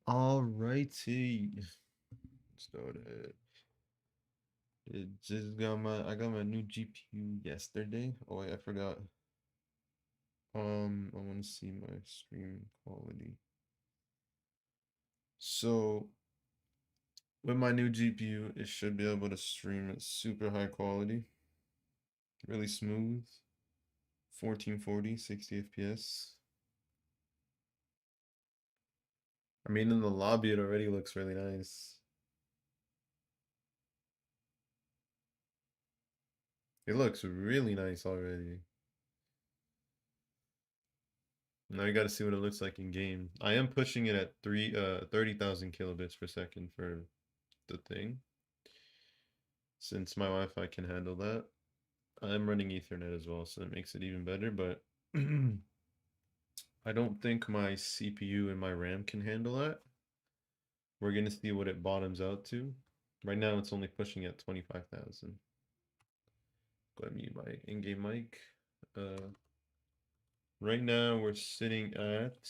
Alrighty. Start it. I got my new GPU yesterday. Oh wait, I forgot. I want to see my stream quality. So with my new GPU, it should be able to stream at super high quality, really smooth, 1440, 60 FPS. I mean, in the lobby, it already looks really nice. It looks really nice already. Now you got to see what it looks like in game. I am pushing it at 30,000 kilobits per second for the thing, since my Wi-Fi can handle that. I'm running Ethernet as well, so that makes it even better, but I don't think my CPU and my RAM can handle that. We're gonna see what it bottoms out to. Right now it's only pushing at 25,000. Go ahead and mute my in-game mic. Right now we're sitting at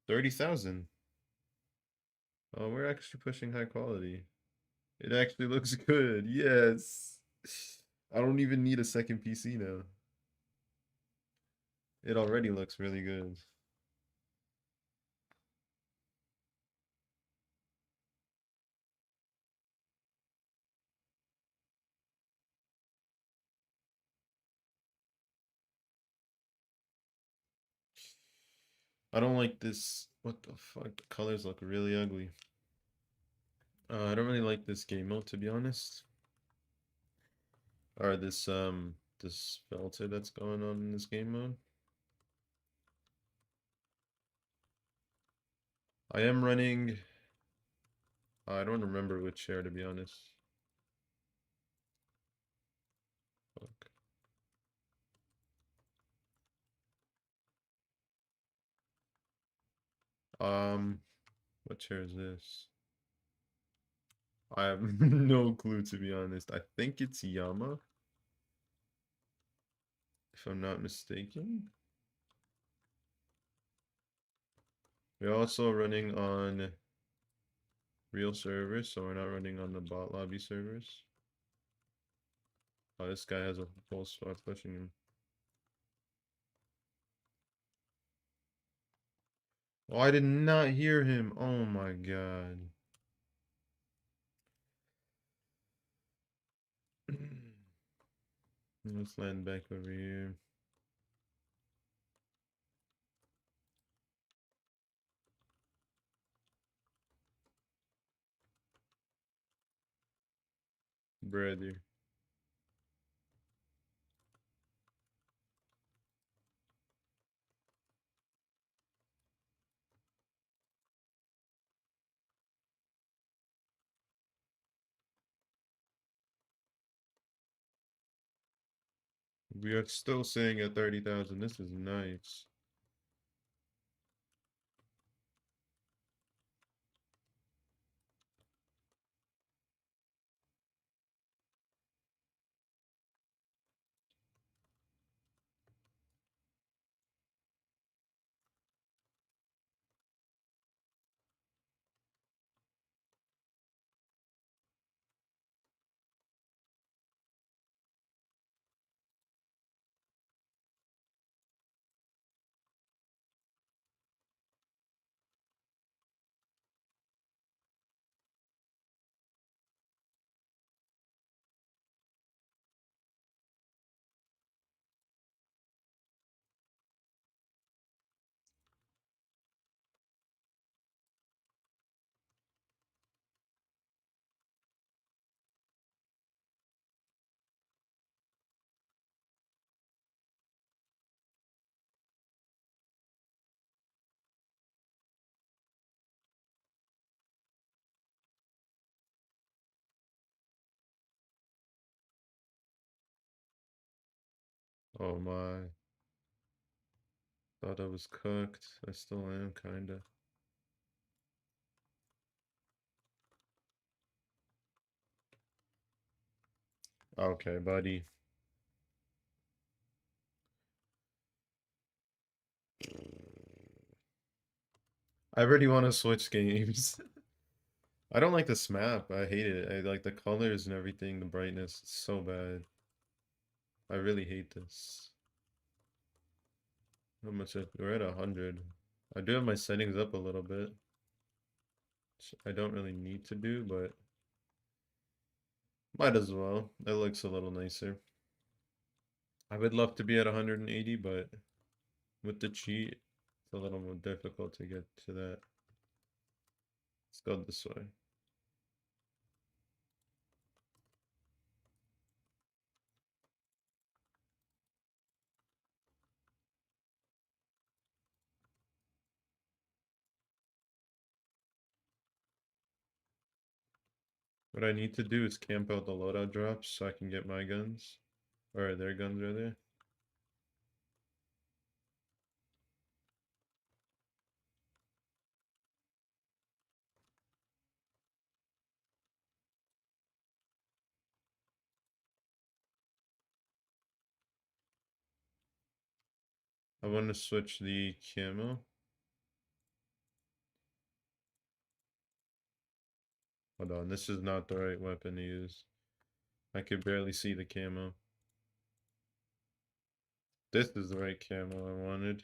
30,000. Oh, we're actually pushing high quality. It actually looks good. Yes. I don't even need a second PC now. It already looks really good. I don't like this. What the fuck? The colors look really ugly. I don't really like this game mode, to be honest. Or this filter that's going on in this game mode. I am running. I don't remember which chair, to be honest. Fuck. What chair is this? I have no clue, to be honest. I think it's Yama, if I'm not mistaken. We're also running on real servers, so we're not running on the bot lobby servers. Oh, this guy has a full squad pushing him. Oh, I did not hear him. Oh my god. Let's land back over here. Brother. We are still saying at 30,000. This is nice. Oh my. Thought I was cooked. I still am, kinda. Okay, buddy. I already want to switch games. I don't like this map. I hate it. I like the colors and everything, the brightness. It's so bad. I really hate this. How much? We're at 100. I do have my settings up a little bit. Which I don't really need to do, but might as well. It looks a little nicer. I would love to be at 180, but with the cheat, it's a little more difficult to get to that. Let's go this way. What I need to do is camp out the loadout drops so I can get my guns. Or their guns, rather. I want to switch the camo. Hold on, this is not the right weapon to use. I could barely see the camo. This is the right camo I wanted.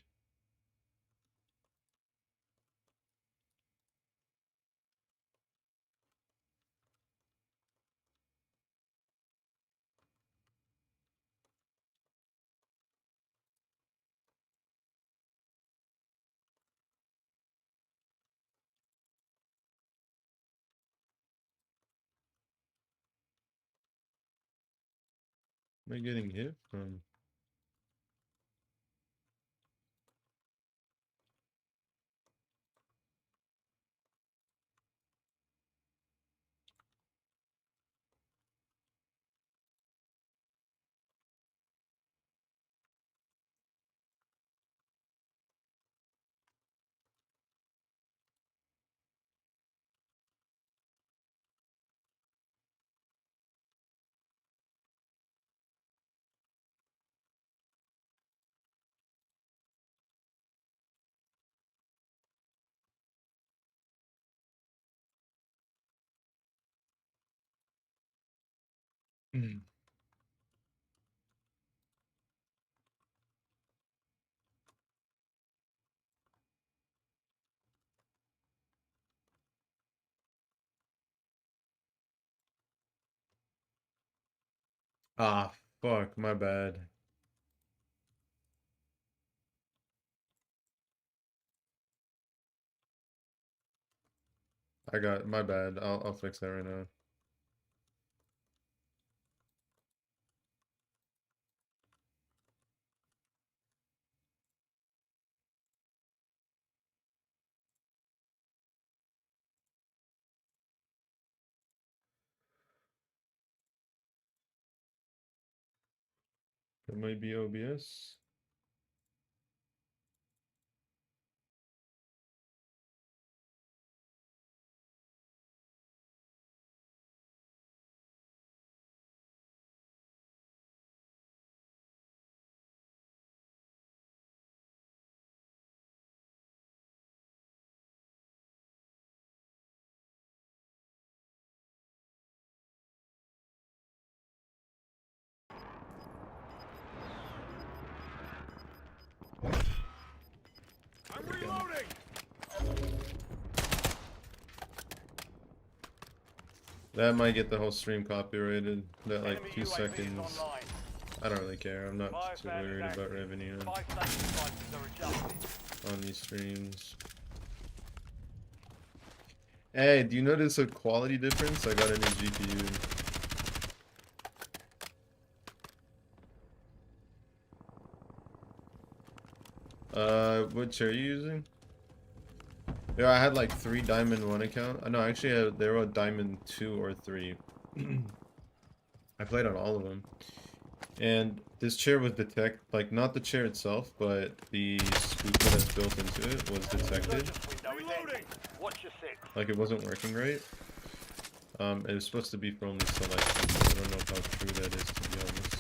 Am I getting hit from? Ah, fuck, my bad. I got my bad. I'll fix that right now. It might be OBS. I'm reloading. That might get the whole stream copyrighted. That like Enemy 2 UAV is seconds. online. I don't really care. I'm not too Biofan is worried about active. revenue 5 station prices are adjusted. on these streams. Hey, do you notice a quality difference? I got a new GPU. What chair are you using? Yeah, I had like 3 diamond 1 account. No, actually, they were diamond 2 or 3. I played on all of them. And this chair was like not the chair itself, but the spoofer that's built into it was detected. Reloading. Watch your six. Like it wasn't working right. It was supposed to be for only selections. I don't know how true that is, to be honest.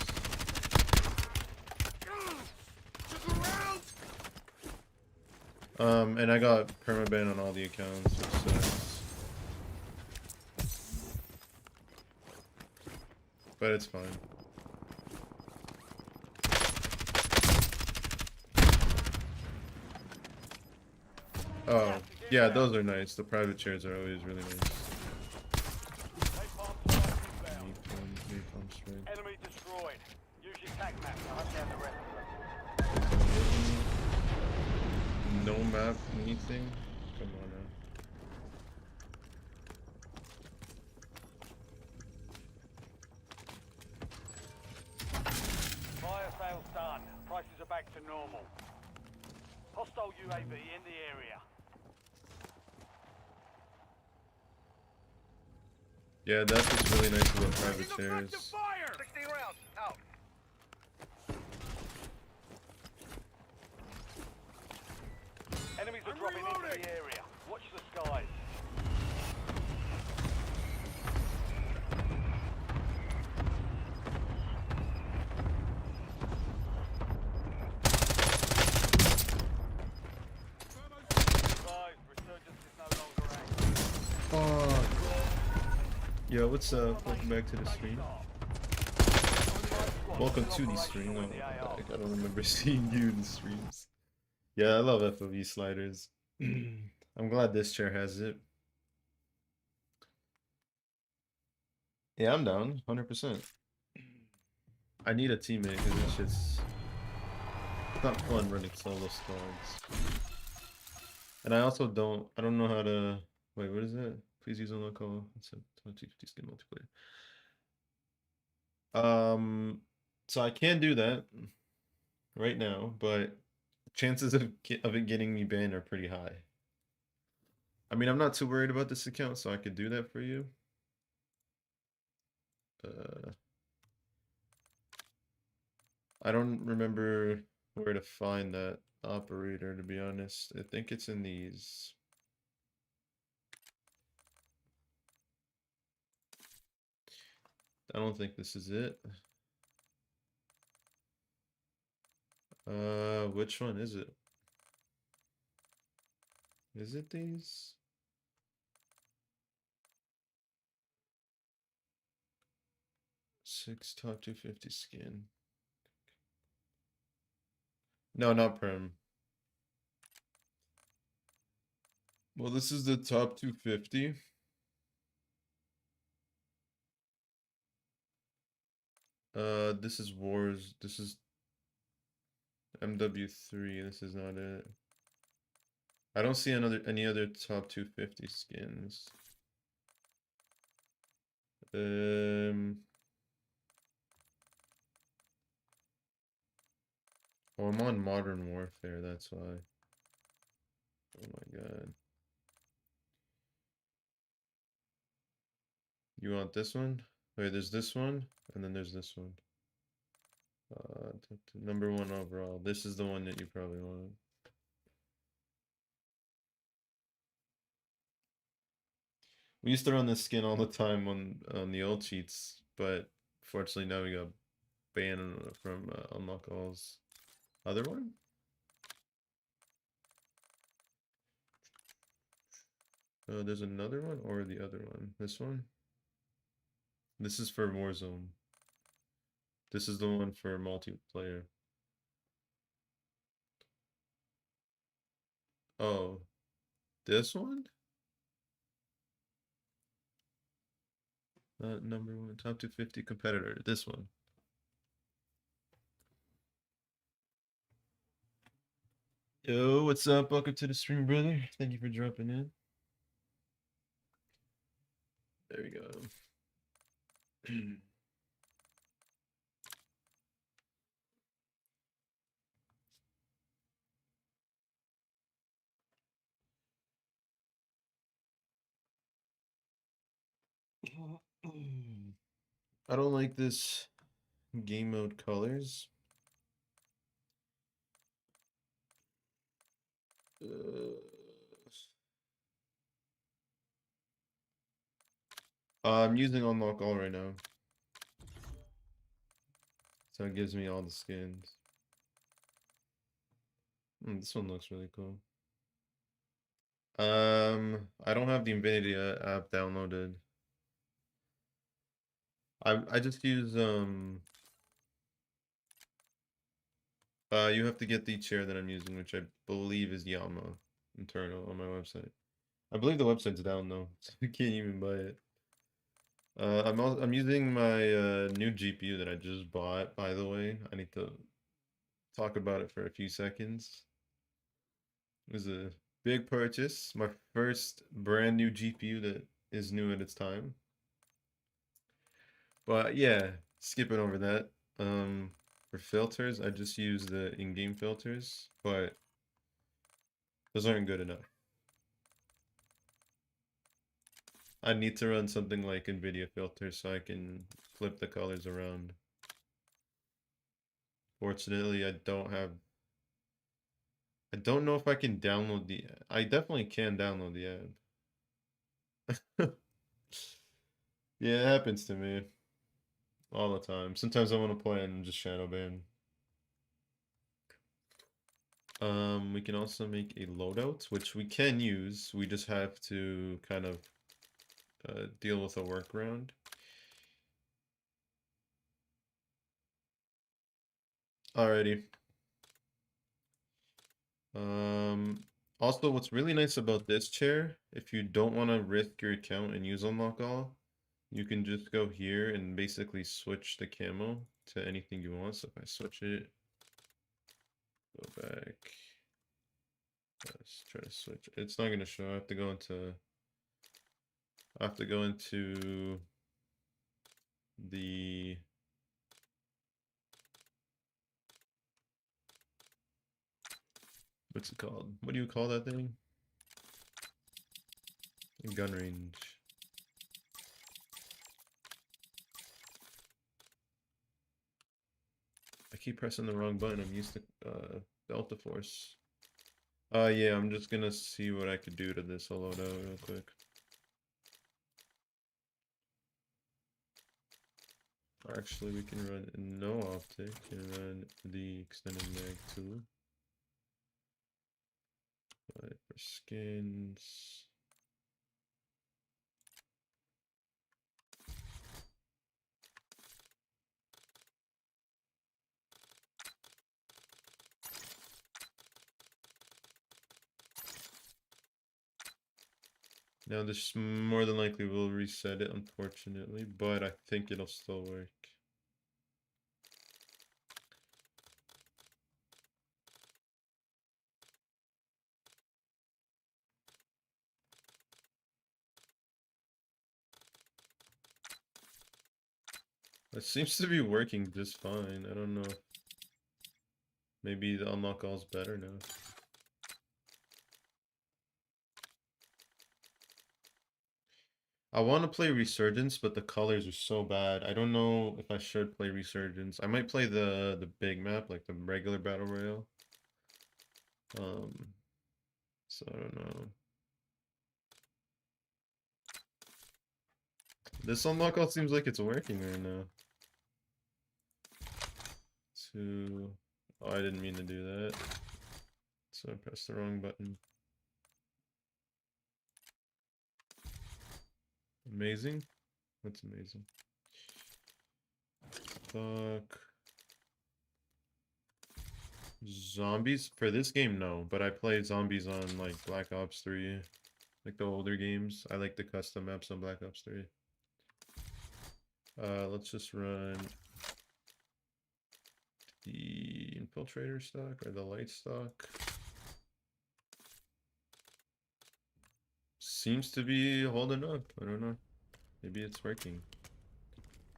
And I got permaban on all the accounts, which sucks. But it's fine. Oh, yeah, those are nice. The private chairs are always really nice. Napalm strike. Enemy destroyed. Use your tag map to hunt down the rest of them. No map, anything? Come on now. Fire sales done. Prices are back to normal. Hostile UAV in the area. Yeah, that's what's really nice about private chairs. 16 rounds. Out. Enemies are dropping into the area. Watch the skies. Resurgence is no longer active. Fuck. Yo, what's up? Welcome back to the stream. Welcome to the stream. Oh, I don't remember seeing you in the streams. Yeah, I love FOV sliders. I'm glad this chair has it. Yeah, I'm down, 100%. I need a teammate because it's just not fun running solo squads. And I also I don't know how to, wait, what is that? Please use unlock call. It's a 250 skin multiplayer. So I can do that right now, but chances of it getting me banned are pretty high. I mean, I'm not too worried about this account, so I could do that for you. I don't remember where to find that operator, to be honest. I think it's in these. I don't think this is it. Which one is it? Is it these? Six top 250 skin. No, not perm. Well, this is the top 250. This is Wars. This is MW3. This is not it. I don't see any other top 250 skins. Oh, I'm on Modern Warfare, that's why. Oh my god. You want this one? Wait, there's this one, and then there's this one. Number 1 overall. This is the one that you probably want. We used to run this skin all the time on the old cheats, but fortunately now we got banned from Unlock All's other one. There's another one or the other one. This one. This is for Warzone. This is the one for multiplayer. Oh, this one? Number 1, top 250 competitor. This one. Yo, what's up? Welcome to the stream, brother. Thank you for dropping in. There we go. I don't like this game mode colors. I'm using Unlock All right now. So it gives me all the skins. This one looks really cool. I don't have the NVIDIA app downloaded. I just use you have to get the chair that I'm using, which I believe is Yama internal on my website. I believe the website's down though, so you can't even buy it. I'm using my new GPU that I just bought, by the way. I need to talk about it for a few seconds. It was a big purchase, my first brand new GPU that is new at its time. But yeah, skipping over that. For filters, I just use the in-game filters, but those aren't good enough. I need to run something like NVIDIA filters so I can flip the colors around. Fortunately, I don't know if I can download I definitely can download the app. Yeah, it happens to me all the time. Sometimes I want to play and just shadow ban. We can also make a loadout, which we can use. We just have to kind of deal with a workaround. Alrighty. Also, what's really nice about this chair, if you don't want to risk your account and use unlock all, you can just go here and basically switch the camo to anything you want. So if I switch it, go back, let's try to switch. It's not gonna show. I have to go into the what's it called? What do you call that thing? Gun range. I keep pressing the wrong button. I'm used to Delta Force. Yeah, I'm just gonna see what I could do to this loadout real quick. Actually, we can run no optic and run the extended mag too. But for skins, now this more than likely will reset it, unfortunately, but I think it'll still work. It seems to be working just fine. I don't know. Maybe the unlock all's better now. I want to play Resurgence, but the colors are so bad. I don't know if I should play Resurgence. I might play the big map, like the regular Battle Royale. Um, so I don't know. This unlock all seems like it's working right now. Oh, I didn't mean to do that. So I pressed the wrong button. Amazing. That's amazing. Fuck. Zombies? For this game, no. But I played zombies on like Black Ops 3. Like the older games. I like the custom maps on Black Ops 3. Let's just run the infiltrator stock or the light stock. Seems to be holding up. I don't know. Maybe it's working.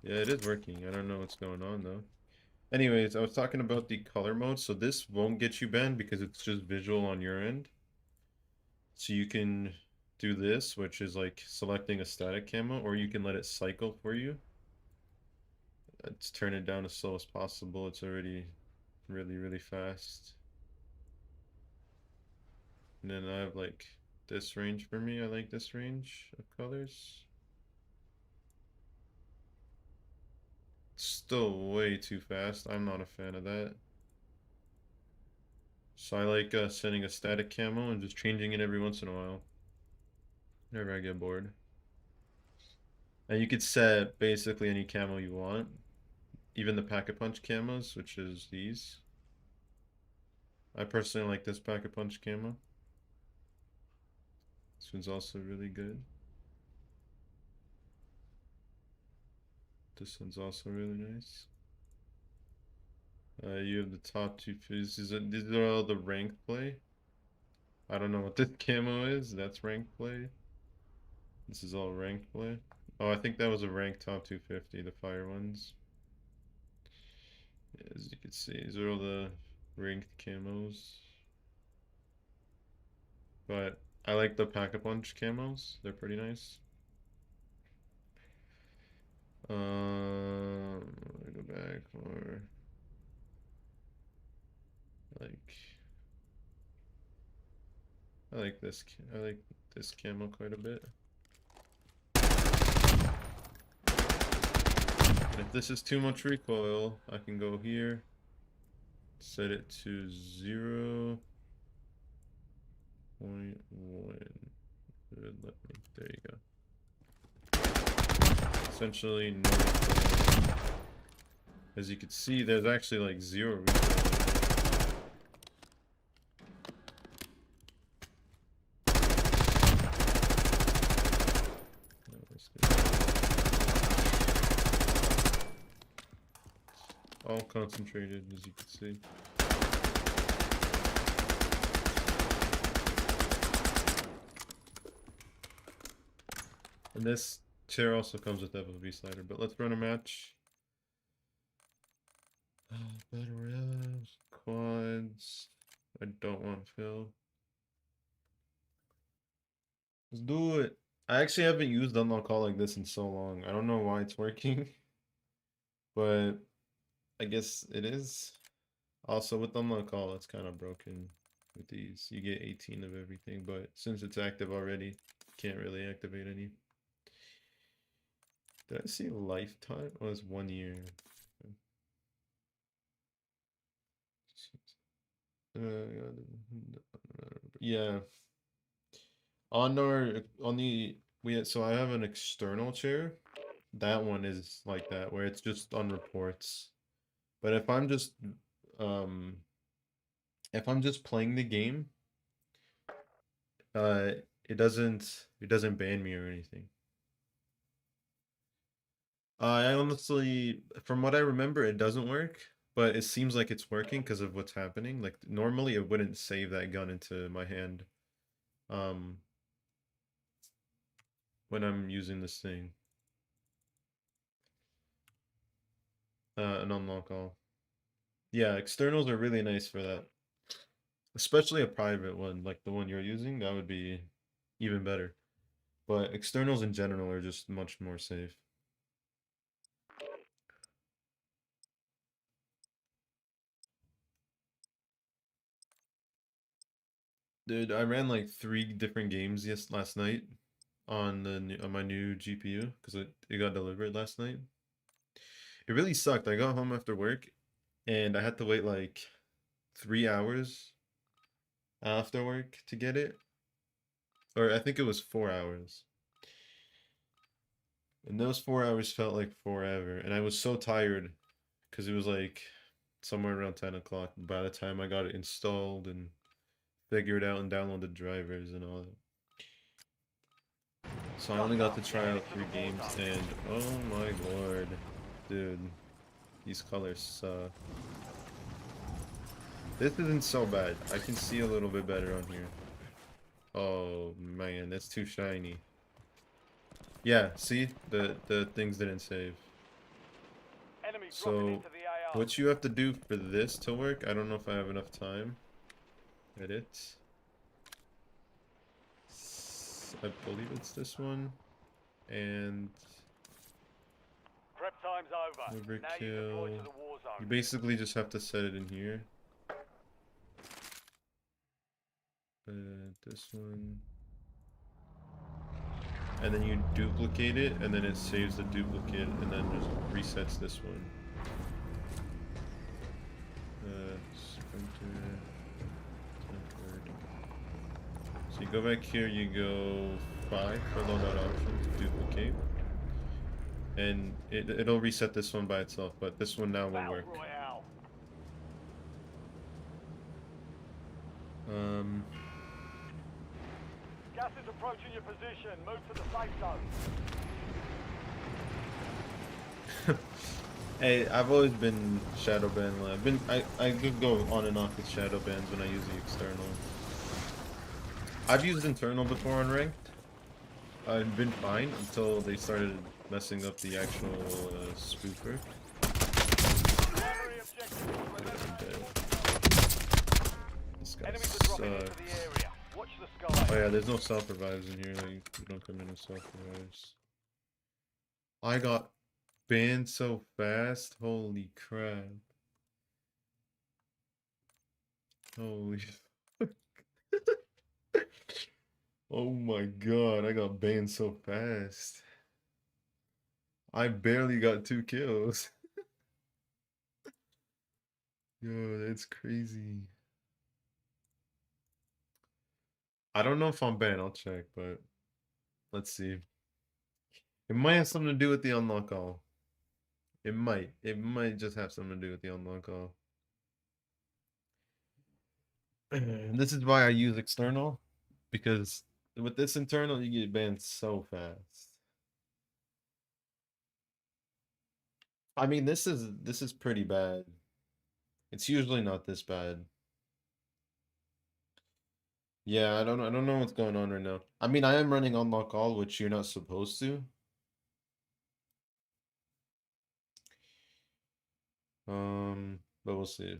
Yeah, it is working. I don't know what's going on though. Anyways, I was talking about the color mode. So this won't get you banned because it's just visual on your end. So you can do this, which is like selecting a static camo, or you can let it cycle for you. Let's turn it down as slow as possible. It's already really, really fast. And then I have like this range for me. I like this range of colors. It's still way too fast. I'm not a fan of that. So I like setting a static camo and just changing it every once in a while. Whenever I get bored. And you could set basically any camo you want. Even the Pack-a-Punch camos, which is these. I personally like this Pack-a-Punch camo. This one's also really good. This one's also really nice. You have the top two pieces. These are all the ranked play. I don't know what this camo is. That's ranked play. This is all ranked play. Oh, I think that was a ranked top 250, the fire ones. As you can see, these are all the ranked camos. But I like the Pack-a-Punch camos. They're pretty nice. I go back more. Like, I like this. I like this camo quite a bit. And if this is too much recoil, I can go here, set it to 0.1. There you go. Essentially no recoil. As you can see, there's actually like 0 recoil. All concentrated, as you can see. And this chair also comes with FOV slider, but let's run a match. Battle royales, quads. I don't want Phil. Let's do it. I actually haven't used unlock all like this in so long. I don't know why it's working, but I guess it is. Also, with unlock all, it's kind of broken with these. You get 18 of everything, but since it's active already, can't really activate any. Did I see lifetime? Oh, it's 1 year. Yeah. On the so I have an external chair. That one is like that, where it's just on reports. But um if I'm just playing the game, uh it doesn't ban me or anything. I honestly, from what I remember, it doesn't work, but it seems like it's working because of what's happening. Like normally it wouldn't save that gun into my hand um when I'm using this thing. An unlock all. Yeah, externals are really nice for that. Especially a private one, like the one you're using, that would be even better. But externals in general are just much more safe. Dude, I ran like 3 different games last night on my new GPU because it got delivered last night. It really sucked. I got home after work and I had to wait like 3 hours after work to get it. Or I think it was 4 hours. And those 4 hours felt like forever. And I was so tired because it was like somewhere around 10 o'clock by the time I got it installed and figured out and downloaded drivers and all that. So I only got to try out 3 games and oh my lord, dude, these colors suck. This isn't so bad. I can see a little bit better on here. Oh man, that's too shiny. Yeah, see? The things didn't save. Enemy dropping So into the AR. what you have to do for this to work, I don't know if I have enough time. Edit. I believe it's this one. And Prep time's over. Now you deploy overkill. to the war You zone. basically just have to set it in here. This one. And then you duplicate it, and then it saves the duplicate, and then just resets this one. Sprinter. you go back here, you go 5 for loadout options, duplicate. And it'll reset this one by itself, but this one now will Battle work. Royale. Um, Gas is approaching your position. Move to the safe zone. hey, I've always been shadow ban. I could go on and off with shadow bans when I use the external. I've used internal before on ranked. I've been fine until they started messing up the actual spoofer. Primary objective is to Dude, I'm dead. This guy enemies are dropping into the sucks. area. Watch the sky. Oh yeah, there's no self revives in here. Like, you don't come in with self revives. I got banned so fast. Holy crap. Holy. Oh my god, I got banned so fast. I barely got 2 kills. Yo, that's crazy. I don't know if I'm banned, I'll check, but let's see. It might have something to do with the unlock all. It might. It might just have something to do with the unlock all. This is why I use external, because with this internal, you get banned so fast. I mean, this is pretty bad. It's usually not this bad. Yeah, I don't know what's going on right now. I mean, I am running unlock all, which you're not supposed to. But we'll see.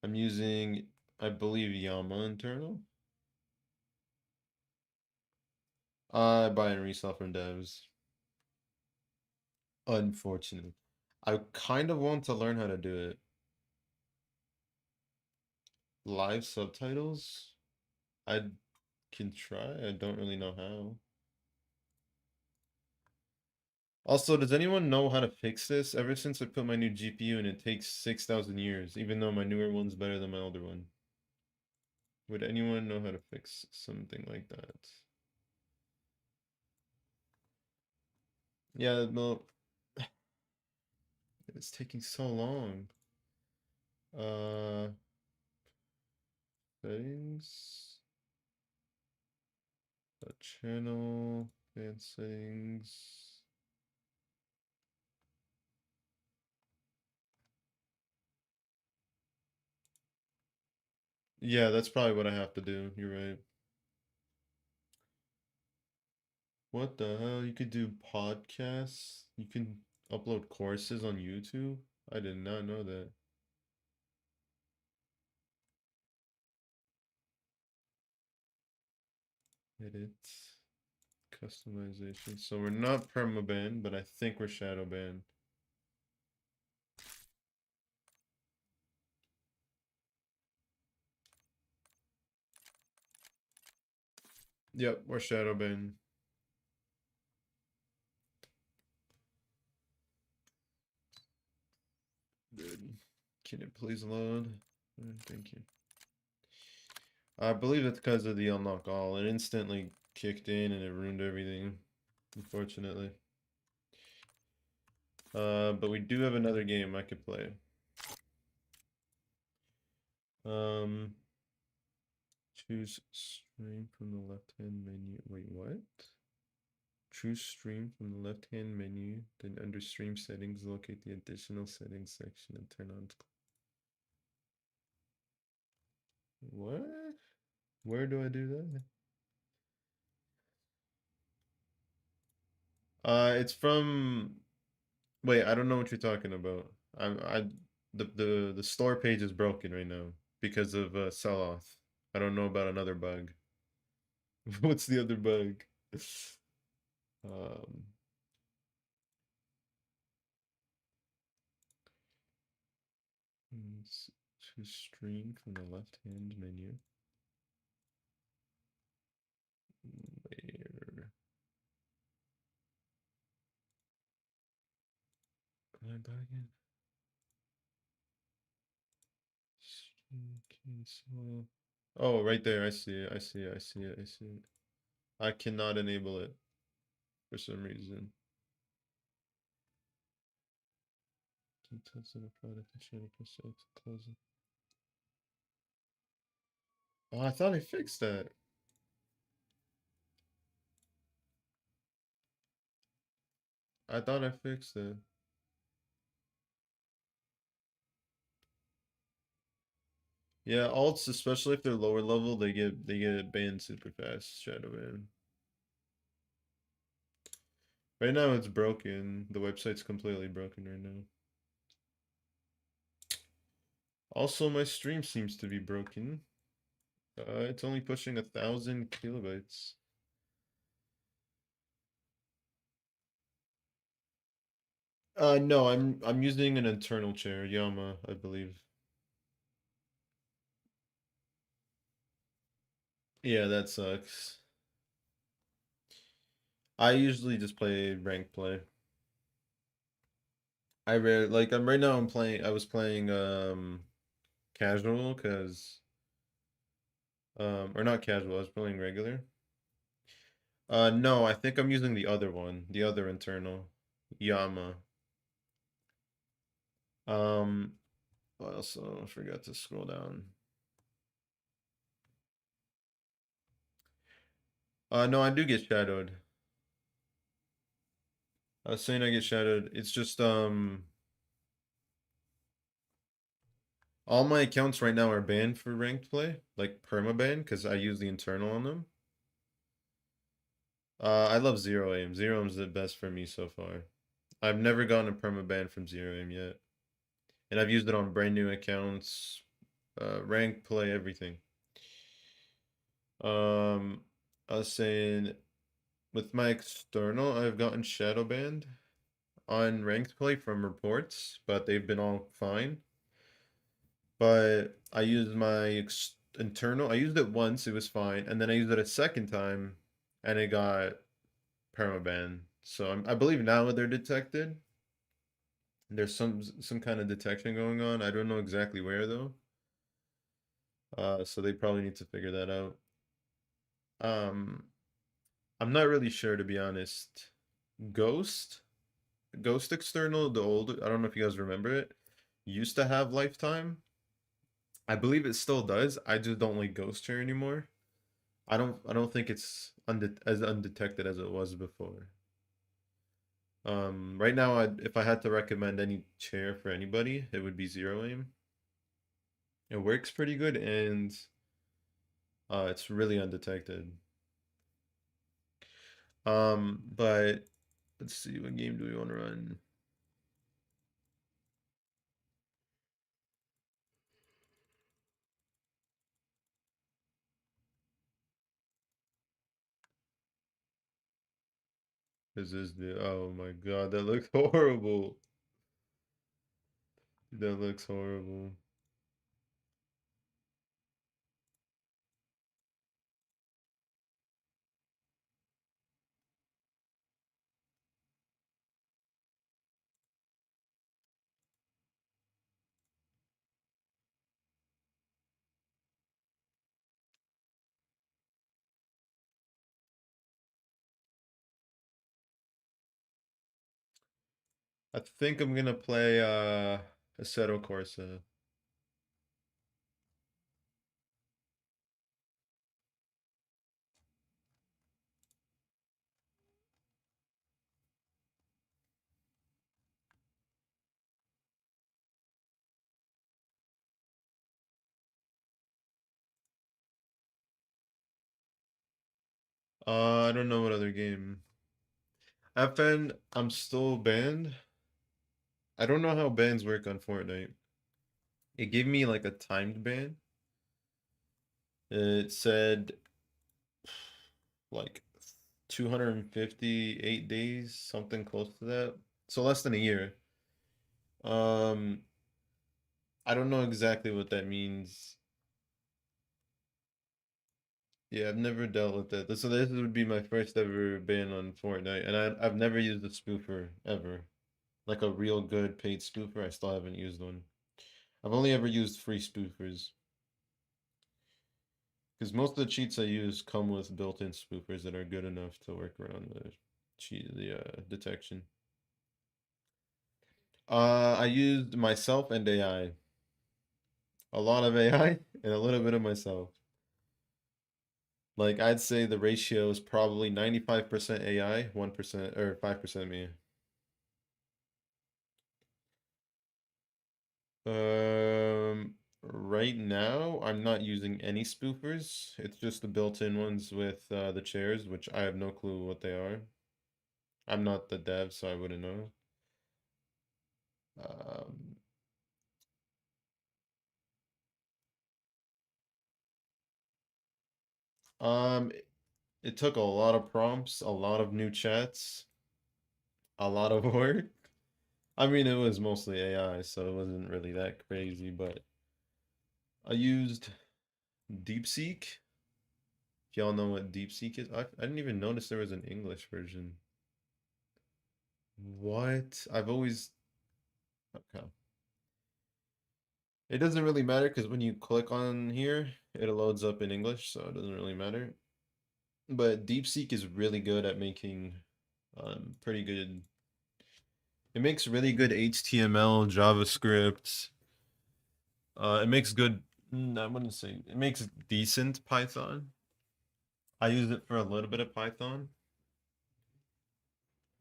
I'm using, I believe, Yama internal. I buy and resell from devs. Unfortunately. I kind of want to learn how to do it. Live subtitles? I can try. I don't really know how. Also, does anyone know how to fix this? Ever since I put my new GPU in, it takes 6,000 years, even though my newer one's better than my older one. Would anyone know how to fix something like that? Yeah, no, it's taking so long. Uh, settings, channel, advanced settings. Yeah, that's probably what I have to do. You're right. What the hell? You could do podcasts. You can upload courses on YouTube. I did not know that. Edit. Customization. So we're not permaban, but I think we're shadow banned. Yep, we're shadow banned. Good. Can it please load? Thank you. I believe it's because of the unlock all. It instantly kicked in and it ruined everything, unfortunately. But we do have another game I could play. Um, choose stream from the left-hand menu. Wait, what? Choose stream from the left-hand menu. Then under stream settings, locate the additional settings section and turn on. What? Where do I do that? It's from. Wait, I don't know what you're talking about. The store page is broken right now because of sell-off. I don't know about another bug. What's the other bug? Um, to stream from the left-hand menu. Where? Can I back in? Oh, right there. I see it. I see it. I see it. I see it. I cannot enable it for some reason. Details of the product and share the percent closing. Oh, I thought I fixed that. I thought I fixed it. Yeah, alts, especially if they're lower level, they get banned super fast. Shadow ban. Right now it's broken. The website's completely broken right now. Also, my stream seems to be broken. It's only pushing 1,000 kilobytes. No, I'm using an internal chair, Yama, I believe. Yeah, that sucks. I usually just play rank play. I rare like I'm right now I'm playing I was playing casual because or not casual, I was playing regular. No, I think I'm using the other one, the other internal, Yama. Um, I also forgot to scroll down. No, I do get shadowed. I was saying I get shadowed. It's just all my accounts right now are banned for ranked play, like permaban, because I use the internal on them. I love zero aim. Zero aim's the best for me so far. I've never gotten a permaban from zero aim yet, and I've used it on brand new accounts, rank play, everything. Um, I was saying with my external, I've gotten shadow banned on ranked play from reports, but they've been all fine. But I used my internal. I used it once, it was fine, and then I used it a second time, and it got permaban. So I believe now they're detected. There's some kind of detection going on. I don't know exactly where though. So they probably need to figure that out. Um, I'm not really sure to be honest. Ghost, Ghost External, the old, I don't know if you guys remember it, used to have lifetime. I believe it still does. I just don't like Ghost Chair anymore. I don't think it's as undetected as it was before. Right now, if I had to recommend any chair for anybody, it would be Zero Aim. It works pretty good and it's really undetected. But let's see, what game do we want to run? This is the oh my god, that looks horrible. That looks horrible. I think I'm gonna play Assetto Corsa. I don't know what other game. FN, I'm still banned. I don't know how bans work on Fortnite. It gave me like a timed ban. It said like 258 days, something close to that. So less than a year. Um, I don't know exactly what that means. Yeah, I've never dealt with that. So this would be my first ever ban on Fortnite, and I've never used a spoofer ever. Like a real good paid spoofer, I still haven't used one. I've only ever used free spoofers. Because most of the cheats I use come with built-in spoofers that are good enough to work around the detection. I used myself and AI. A lot of AI and a little bit of myself. Like I'd say the ratio is probably 95% AI, 1% or 5% me. Right now I'm not using any spoofers. It's just the built-in ones with the chairs, which I have no clue what they are. I'm not the dev, so I wouldn't know. Um, um, it took a lot of prompts, a lot of new chats, a lot of work. I mean, it was mostly AI, so it wasn't really that crazy, but I used DeepSeek. If y'all know what DeepSeek is, I didn't even notice there was an English version. What? I've always okay. It doesn't really matter because when you click on here, it loads up in English, so it doesn't really matter. But DeepSeek is really good at making pretty good. It makes really good HTML, JavaScript. It makes good. I wouldn't say it makes decent Python. I used it for a little bit of Python.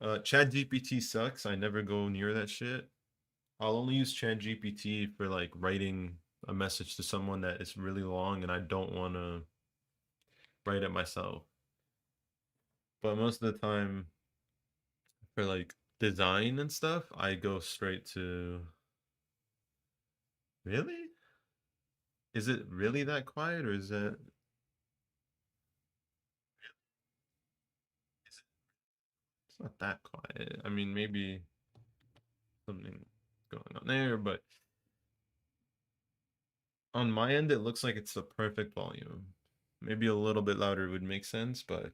ChatGPT sucks. I never go near that shit. I'll only use ChatGPT for like writing a message to someone that is really long and I don't want to write it myself. But most of the time, for like design and stuff, I go straight to. Really? Is it really that quiet, or is that? It's not that quiet. I mean, maybe something going on there, but on my end, it looks like it's the perfect volume. Maybe a little bit louder would make sense, but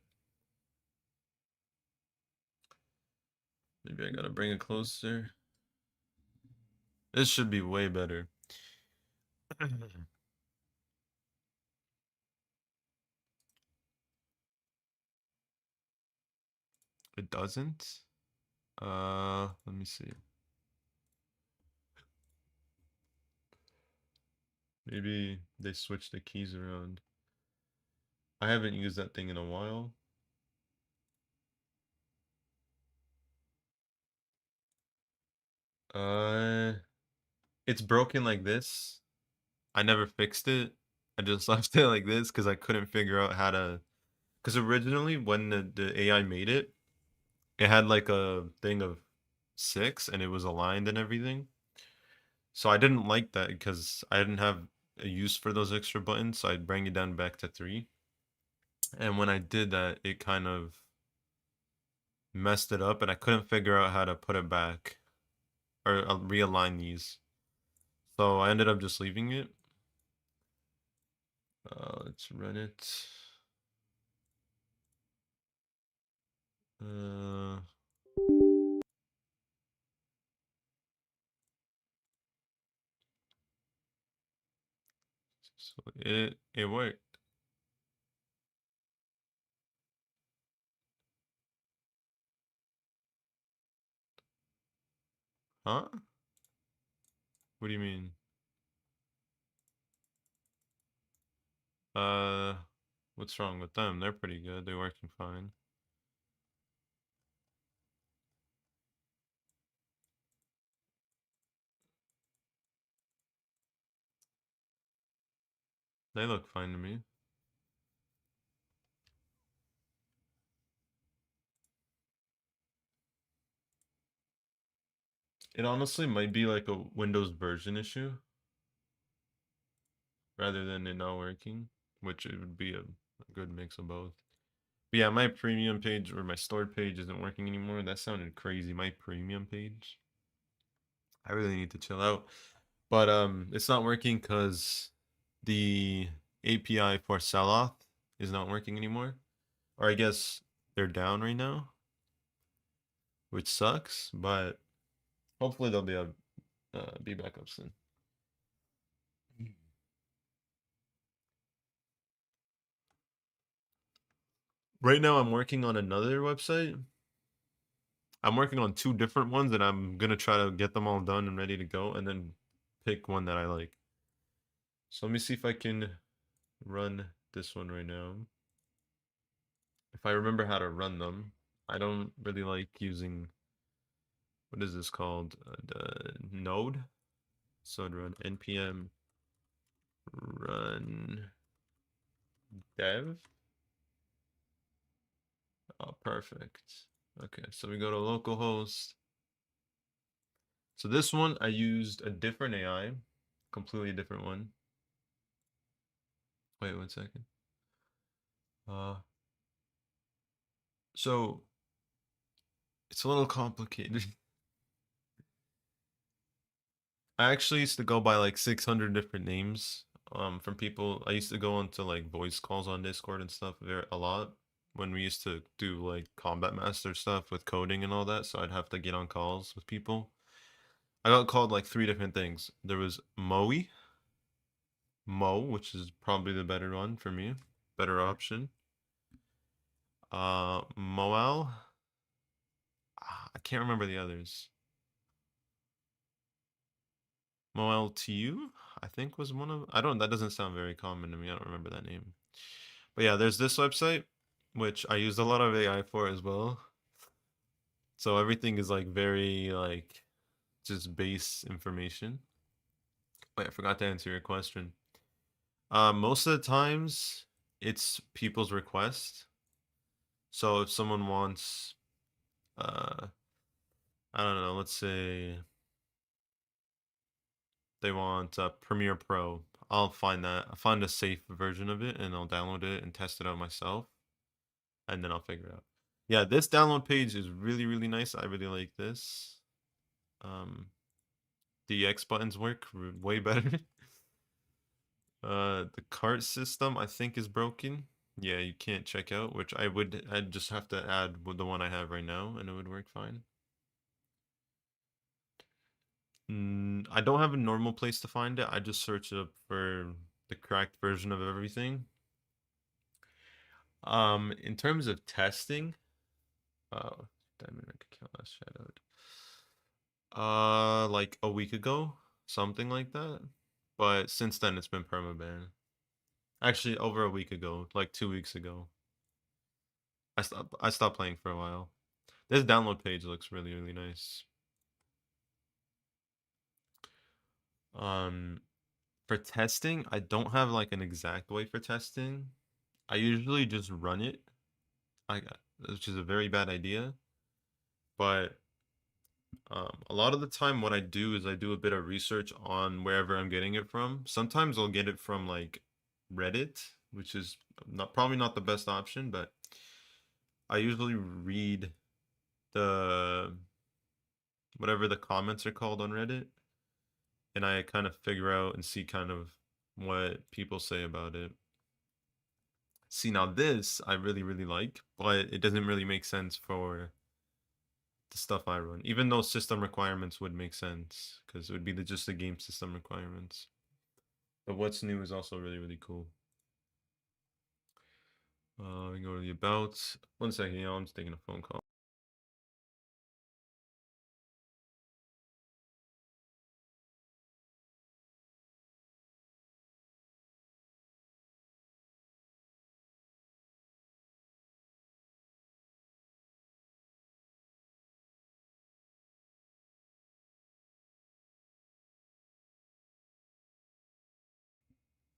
maybe I gotta bring it closer. This should be way better. It doesn't? Let me see. Maybe they switched the keys around. I haven't used that thing in a while. Uh, it's broken like this. I never fixed it. I just left it like this because I couldn't figure out how to. Because originally, when the AI made it, it had like a thing of 6 and it was aligned and everything. So I didn't like that because I didn't have a use for those extra buttons. So I'd bring it down back to 3. And when I did that, it kind of messed it up and I couldn't figure out how to put it back or realign these. So I ended up just leaving it. Let's run it. Uh, so it worked. Huh? What do you mean? Uh, what's wrong with them? They're pretty good. They're working fine. They look fine to me. It honestly might be like a Windows version issue rather than it not working, which it would be a good mix of both. But yeah, my premium page or my stored page isn't working anymore. That sounded crazy. My premium page. I really need to chill out. But it's not working because the API for Selloth is not working anymore. Or I guess they're down right now, which sucks, but hopefully they'll be back up soon. Right now, I'm working on another website. I'm working on two different ones, and I'm gonna try to get them all done and ready to go, and then pick one that I like. So let me see if I can run this one right now. If I remember how to run them, I don't really like using, what is this called? The node. So I'd run npm run dev. Oh, perfect. Okay, so we go to localhost. So this one I used a different AI, completely different one. Wait 1 second. Uh, so it's a little complicated. I actually used to go by like 600 different names from people. I used to go into like voice calls on Discord and stuff a lot when we used to do like Combat Master stuff with coding and all that, so I'd have to get on calls with people. I got called like three different things. There was Mo, which is probably the better one for me, better option. Moal. I can't remember the others. Moel TU, I think was one of. I don't. That doesn't sound very common to me. I don't remember that name. But yeah, there's this website which I used a lot of AI for as well. So everything is like very like just base information. Wait, I forgot to answer your question. Most of the times it's people's request. So if someone wants, uh, I don't know, let's say they want Premiere Pro, I'll find that. I'll find a safe version of it and I'll download it and test it out myself, and then I'll figure it out. Yeah, this download page is really, really nice. I really like this. Um, the X buttons work way better. The cart system I think is broken. Yeah, you can't check out, which I'd just have to add with the one I have right now and it would work fine. I don't have a normal place to find it. I just search up for the correct version of everything. In terms of testing, Dynamic account last shadowed. Like a week ago, something like that. But since then, it's been permaban. Actually, over a week ago, like 2 weeks ago. I stopped playing for a while. This download page looks really, really nice. Um, for testing, I don't have like an exact way for testing. I usually just run it. I which is a very bad idea. But a lot of the time, what I do is I do a bit of research on wherever I'm getting it from. Sometimes I'll get it from like Reddit, which is probably not the best option, but I usually read the whatever the comments are called on Reddit, and I kind of figure out and see kind of what people say about it. See, now this I really, really like, but it doesn't really make sense for the stuff I run, even though system requirements would make sense because it would be just the game system requirements. But what's new is also really, really cool. We go to the about. 1 second, y'all. I'm just taking a phone call.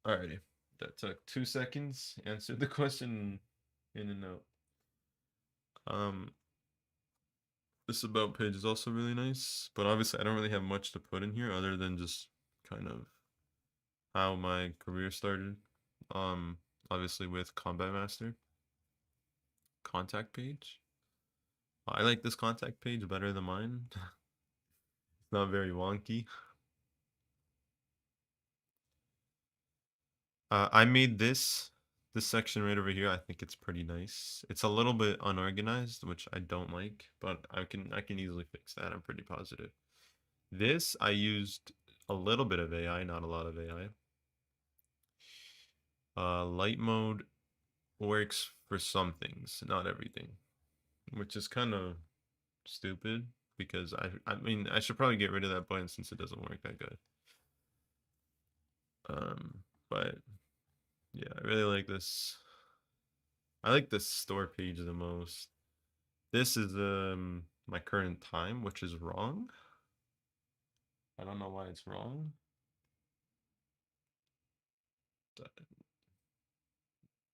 Alrighty. That took 2 seconds. Answered the question in and out. Um, this about page is also really nice, but obviously I don't really have much to put in here other than just kind of how my career started. Um, Obviously with Combat Master. Contact page. I like this contact page better than mine. It's not very wonky. I made this section right over here. I think it's pretty nice. It's a little bit unorganized, which I don't like, but I can easily fix that. I'm pretty positive. This I used a little bit of AI, not a lot of AI. Light mode. works for some things, not everything, which is kind of stupid because I mean I should probably get rid of that button since it doesn't work that good. But yeah, I really like this. I like this store page the most. This is my current time, which is wrong. I don't know why it's wrong.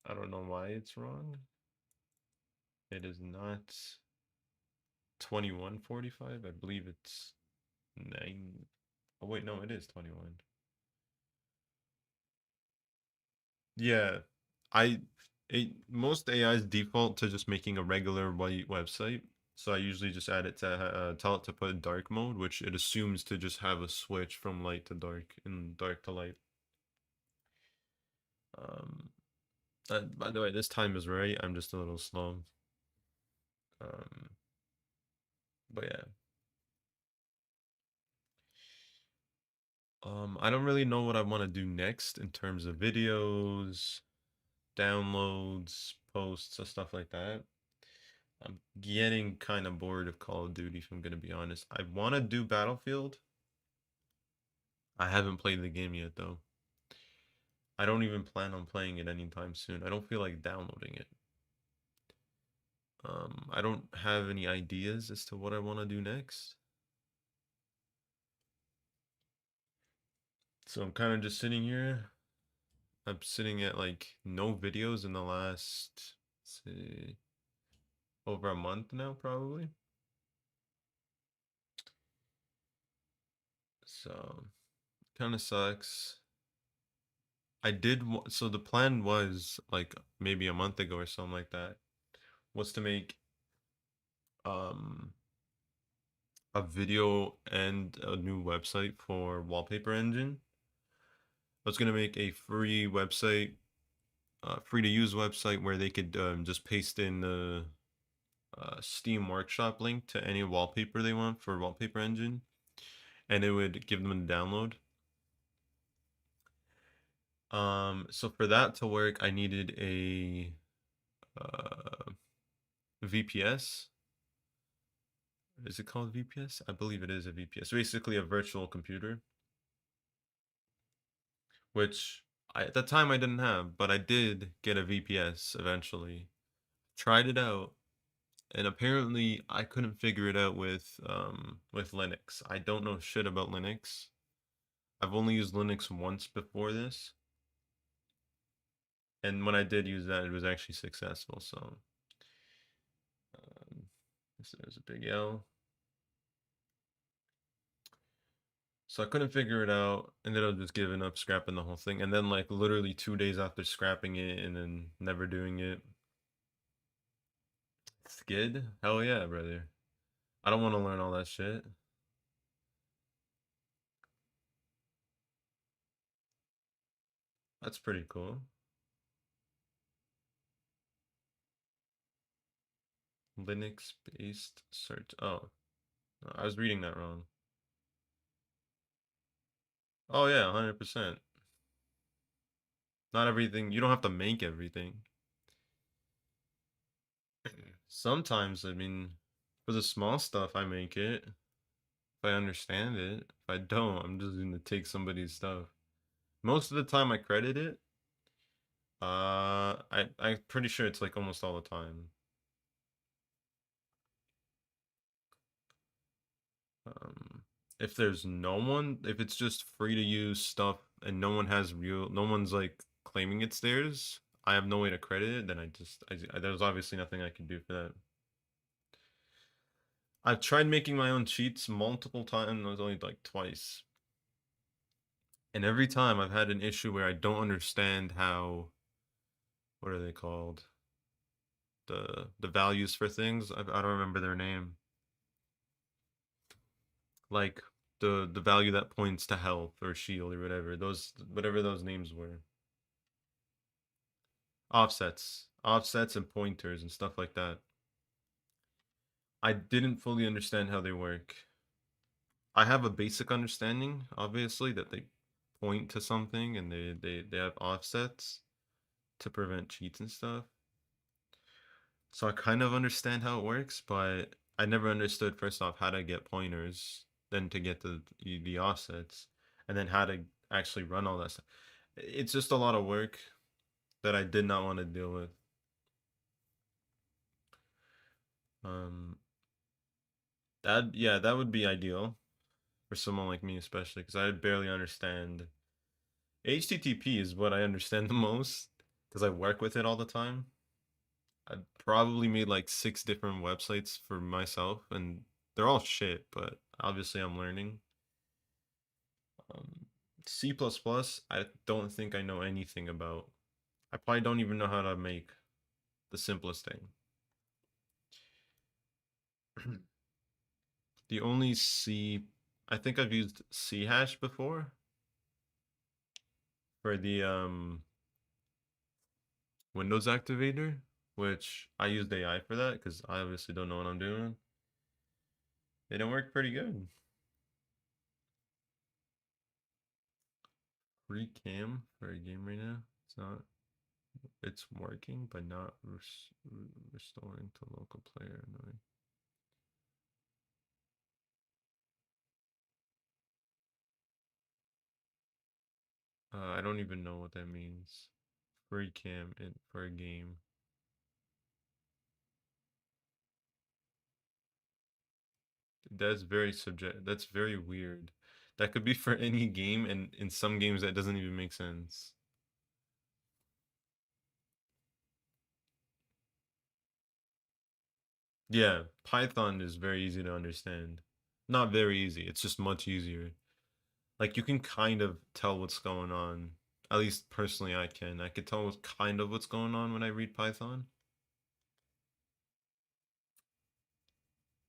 I don't know why it's wrong. It is not 21:45. I believe it's 9. Oh wait, no, it is 21. Yeah, I most AIs default to just making a regular white website. So I usually just add it to tell it to put dark mode, which it assumes to just have a switch from light to dark and dark to light. Um, by the way, this time is right. I'm just a little slow. Um, but yeah. I don't really know what I want to do next in terms of videos, downloads, posts, or stuff like that. I'm getting kind of bored of Call of Duty, if I'm gonna be honest. I want to do Battlefield. I haven't played the game yet, though. I don't even plan on playing it anytime soon. I don't feel like downloading it. I don't have any ideas as to what I want to do next. So I'm kind of just sitting here. I'm sitting at like no videos in the last, say, over a month now, probably. So kind of sucks. So the plan was like maybe a month ago or something like that, was to make um a video and a new website for Wallpaper Engine. I was gonna make a free website, free to use website where they could just paste in the Steam Workshop link to any wallpaper they want for Wallpaper Engine, and it would give them a download. So for that to work, I needed a VPS. Is it called VPS? I believe it is a VPS. Basically a virtual computer, which at the time I didn't have, but I did get a VPS eventually. Tried it out, and apparently I couldn't figure it out with Linux. I don't know shit about Linux. I've only used Linux once before this, and when I did use that, it was actually successful. So um, there's a big L. So I couldn't figure it out, ended up just giving up, scrapping the whole thing, and then like literally 2 days after scrapping it and then never doing it, skid? Hell yeah, brother. I don't want to learn all that shit. That's pretty cool. Linux-based search. Oh, no, I was reading that wrong. Oh yeah, 100%. Not everything, you don't have to make everything. Sometimes, I mean, for the small stuff, I make it. If I understand it. If I don't, I'm just gonna take somebody's stuff. Most of the time I credit it. I'm pretty sure it's like almost all the time. Um, if there's no one, if it's just free to use stuff and no one's like claiming it's theirs, I have no way to credit it, then there's obviously nothing I can do for that. I've tried making my own cheats multiple times, it was only like twice. And every time I've had an issue where I don't understand how, what are they called? The values for things. I don't remember their name. Like the value that points to health or shield or whatever those names were. Offsets and pointers and stuff like that. I didn't fully understand how they work. I have a basic understanding, obviously, that they point to something and they have offsets to prevent cheats and stuff. So I kind of understand how it works, but I never understood first off how to get pointers, then to get the offsets, and then how to actually run all that stuff. It's just a lot of work that I did not want to deal with. Um, that yeah, that would be ideal for someone like me, especially because I barely understand. HTTP is what I understand the most because I work with it all the time. I probably made like 6 different websites for myself, and they're all shit. But obviously, I'm learning. Um, C++, I don't think I know anything about. I probably don't even know how to make the simplest thing. The only I think I've used C hash before for the Windows activator, which I used AI for that because I obviously don't know what I'm doing. It didn't work pretty good. Free cam for a game right now. It's not. It's working, but not restoring to local player. Annoying. I don't even know what that means. Free cam in for a game. That's very subject. That's very weird. That could be for any game, and in some games that doesn't even make sense. Yeah, Python is very easy to understand. Not very easy. It's just much easier. Like you can kind of tell what's going on. At least personally, I can. I could tell kind of what's going on when I read Python.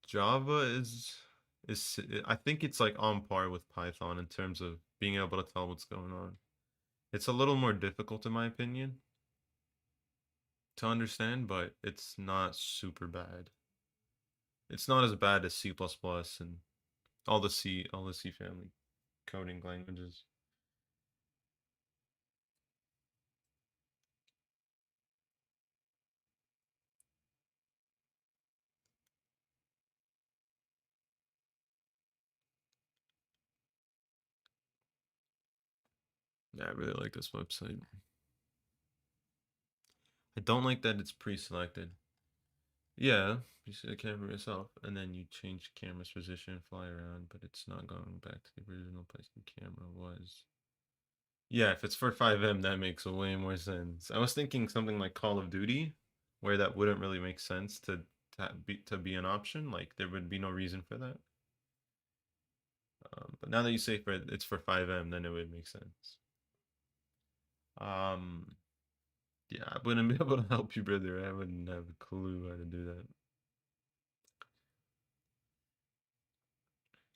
Java is I think it's like on par with Python in terms of being able to tell what's going on. It's a little more difficult in my opinion to understand, but it's not super bad. It's not as bad as C++ and all the C family coding languages. Yeah, I really like this website. I don't like that it's pre-selected. Yeah, you see the camera yourself, and then you change the camera's position, fly around, but it's not going back to the original place the camera was. Yeah, if it's for 5M, that makes way more sense. I was thinking something like Call of Duty, where that wouldn't really make sense to be an option. Like there would be no reason for that. But now that you say it's for 5M, then it would make sense. Um, yeah, I wouldn't be able to help you, brother. I wouldn't have a clue how to do that.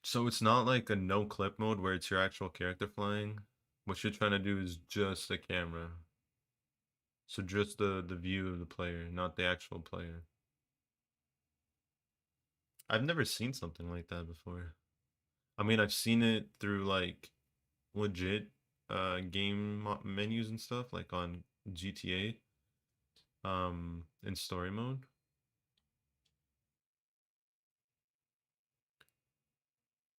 So it's not like a no clip mode where it's your actual character flying. What you're trying to do is just the camera. So just the view of the player, not the actual player. I've never seen something like that before. I mean, I've seen it through like legit game menus and stuff like on GTA in story mode.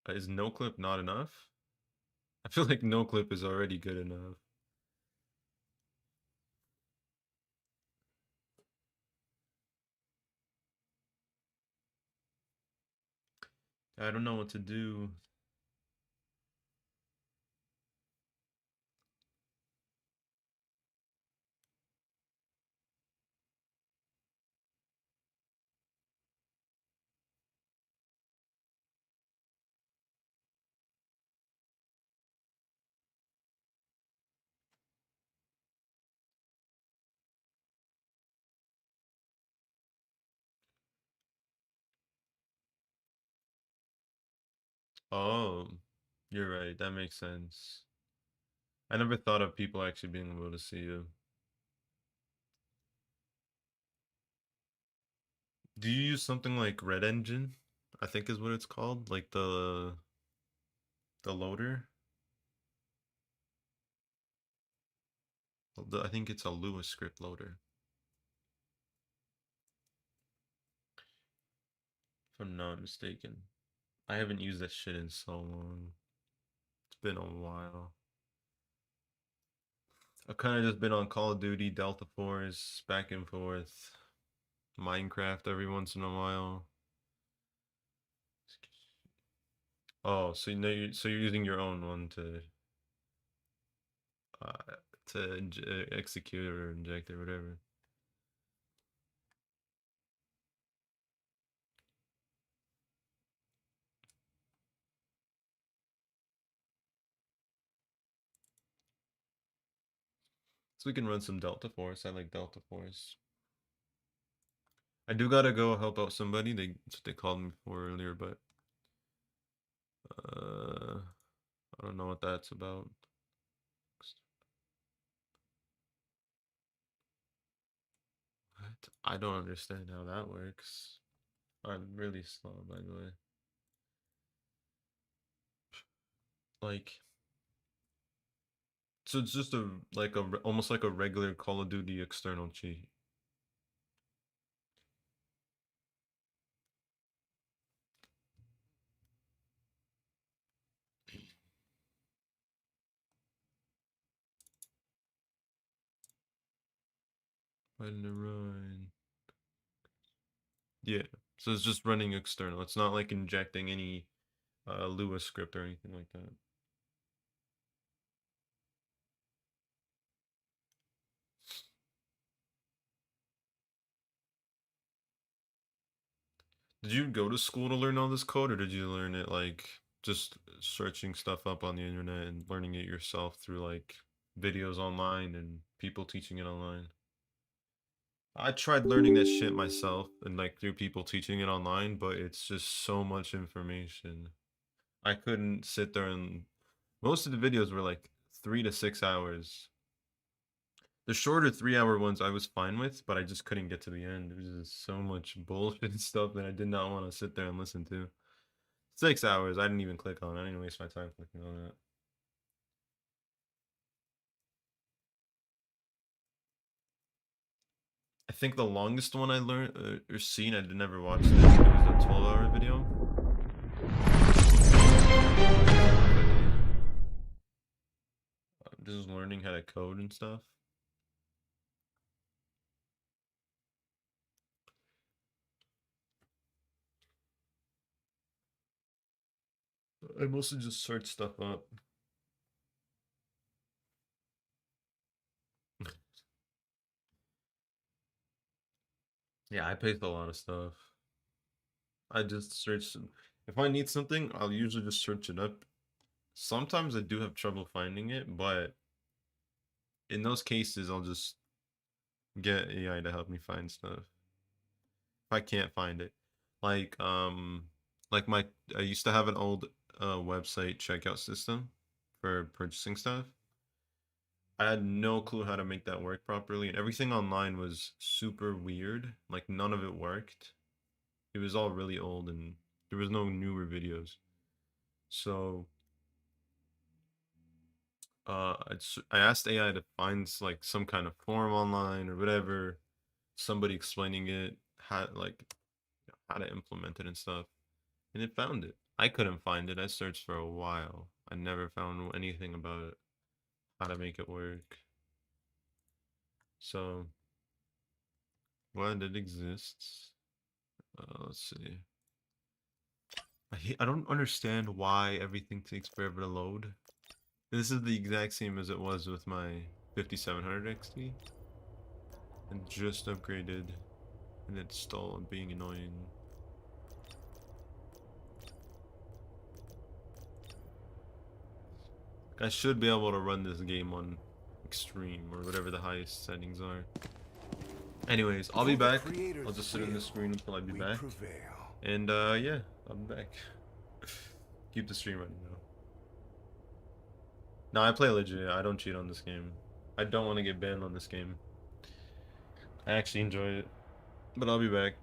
Is no clip not enough? I feel like no clip is already good enough. I don't know what to do. Oh, you're right. That makes sense. I never thought of people actually being able to see you. Do you use something like Red Engine? I think is what it's called, like the loader. I think it's a Lua script loader. If I'm not mistaken. I haven't used that shit in so long. It's been a while. I've kind of just been on Call of Duty, Delta Force, back and forth, Minecraft every once in a while. Oh, so you're using your own one uh, execute or inject or whatever. So we can run some Delta Force. I like Delta Force. I do gotta go help out somebody. That's what they called me for earlier, but I don't know what that's about. What? I don't understand how that works. I'm really slow, by the way. Like, so it's just almost like a regular Call of Duty external cheat. Find the run. Yeah. So it's just running external. It's not like injecting any Lua script or anything like that. Did you go to school to learn all this code, or did you learn it like just searching stuff up on the internet and learning it yourself through like videos online and people teaching it online? I tried learning that shit myself and like through people teaching it online, but it's just so much information. I couldn't sit there and most of the videos were like 3 to 6 hours. The shorter 3 hour ones I was fine with, but I just couldn't get to the end. There was just so much bullshit and stuff that I did not want to sit there and listen to. 6 hours, I didn't even click on it. I didn't waste my time clicking on that. I think the longest one I learned or seen, I never watched it. It was a 12-hour video. Just learning how to code and stuff. I mostly just search stuff up. Yeah, I paste a lot of stuff. I just search. If I need something, I'll usually just search it up. Sometimes I do have trouble finding it, but in those cases, I'll just get AI to help me find stuff. If I can't find it, like like I used to have an old website checkout system for purchasing stuff. I had no clue how to make that work properly, and everything online was super weird. Like none of it worked. It was all really old, and there was no newer videos. So I asked AI to find like some kind of form online or whatever, somebody explaining it, how to implement it and stuff, and it found it. I couldn't find it. I searched for a while. I never found anything about it, how to make it work. So, well, it exists. Let's see. I don't understand why everything takes forever to load. This is the exact same as it was with my 5700 XT, and just upgraded, and it's still being annoying. I should be able to run this game on extreme or whatever the highest settings are. Anyways, I'll be back. I'll just sit on the screen until I be back. And yeah, I'll be back. Keep the stream running though. No, I play legit. I don't cheat on this game. I don't want to get banned on this game. I actually enjoy it. But I'll be back.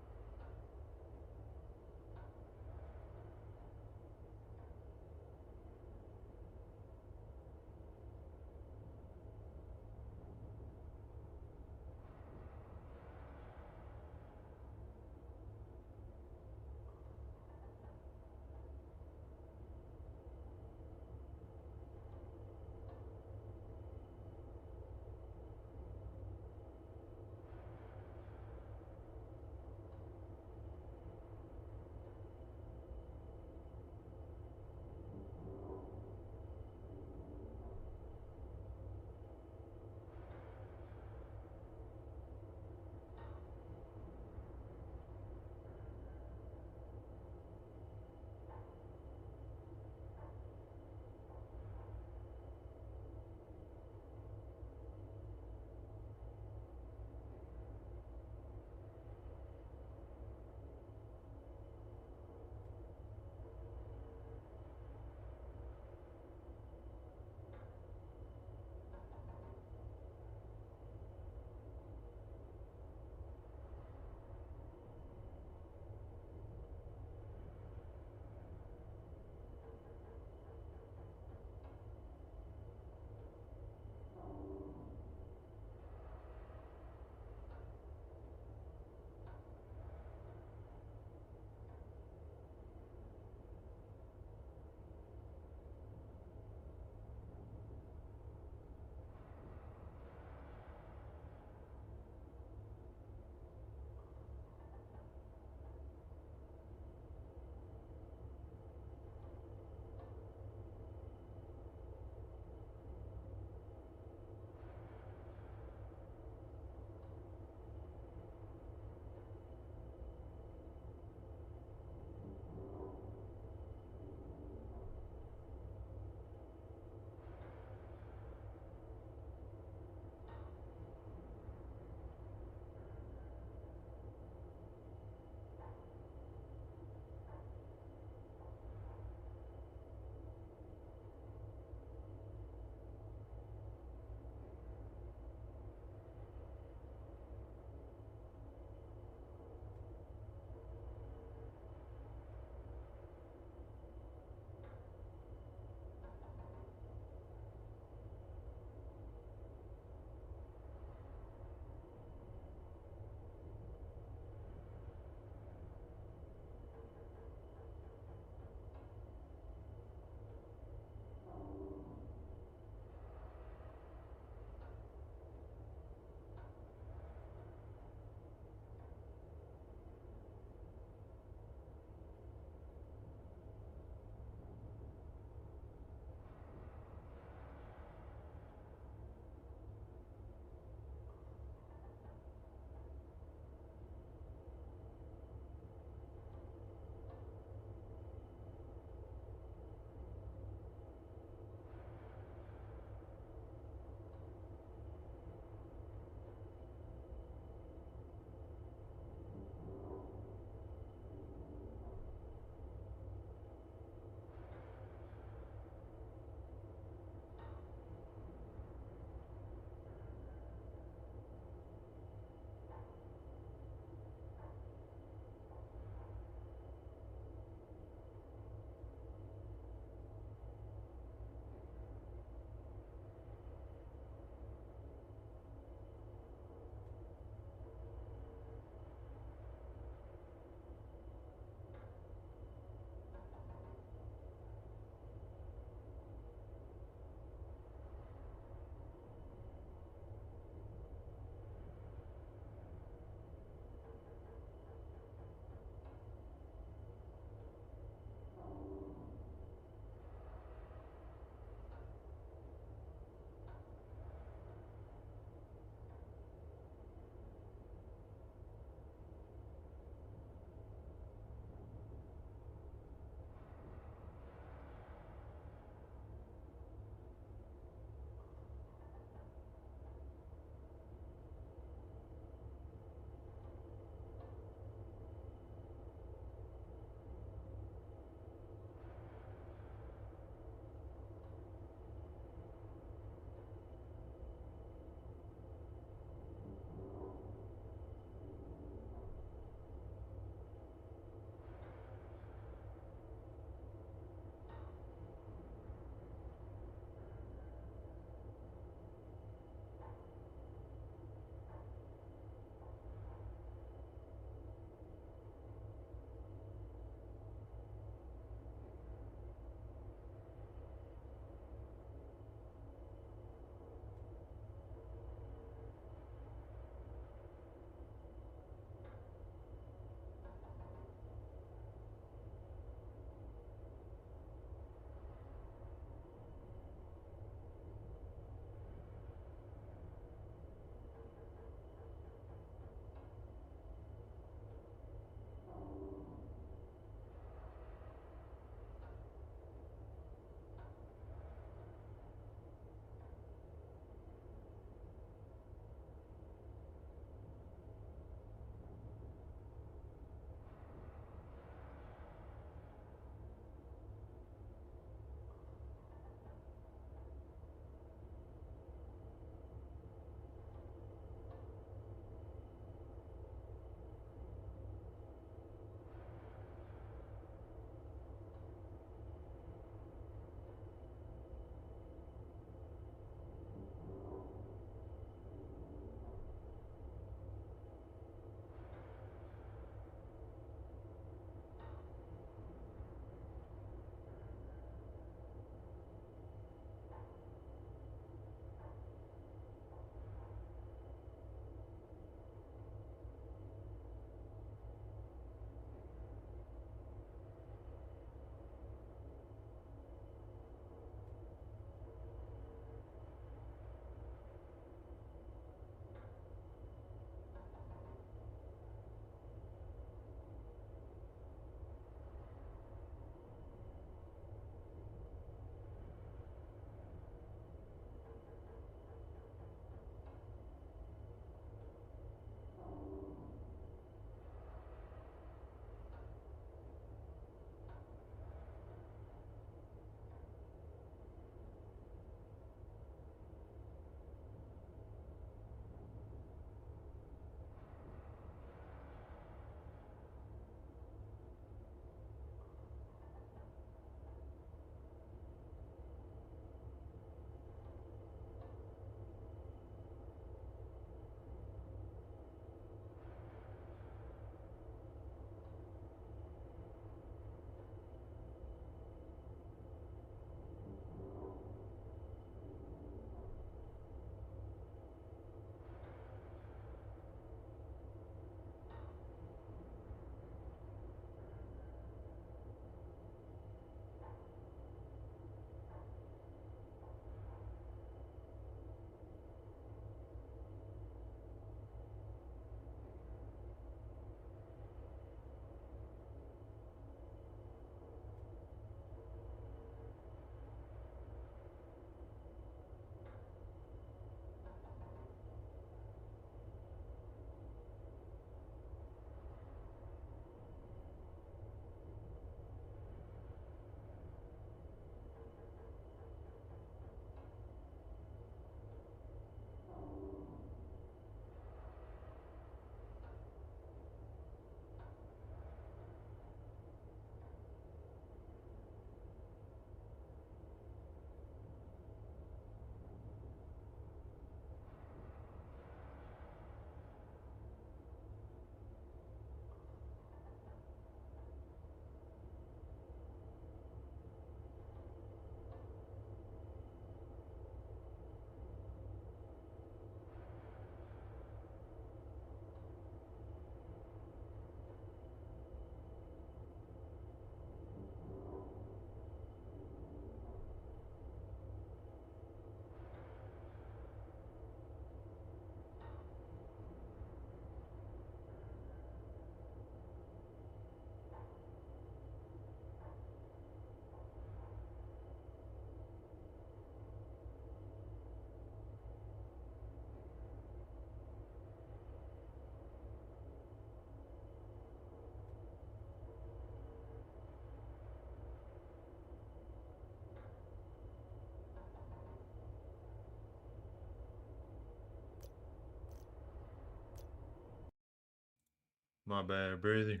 My bad, brother.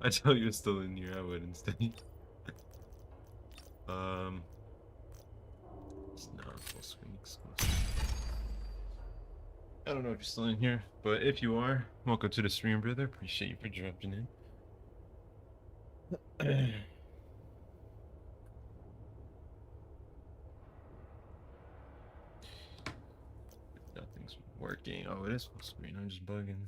I tell you, it's still in here. I wouldn't stay. It's not full screen exclusive. I don't know if you're still in here, but if you are, welcome to the stream, brother. Appreciate you for dropping in. Nothing's working. Oh, it is full screen. I'm just bugging.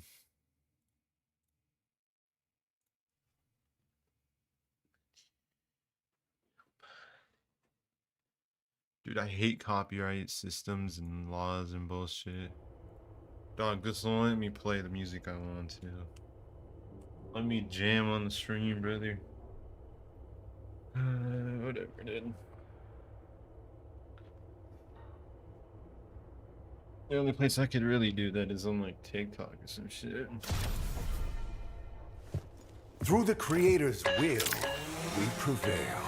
Dude, I hate copyright systems and laws and bullshit. Dog, this won't let me play the music I want to. Let me jam on the stream, brother. Whatever, dude. The only place I could really do that is on like TikTok or some shit. Through the Creator's will, we prevail.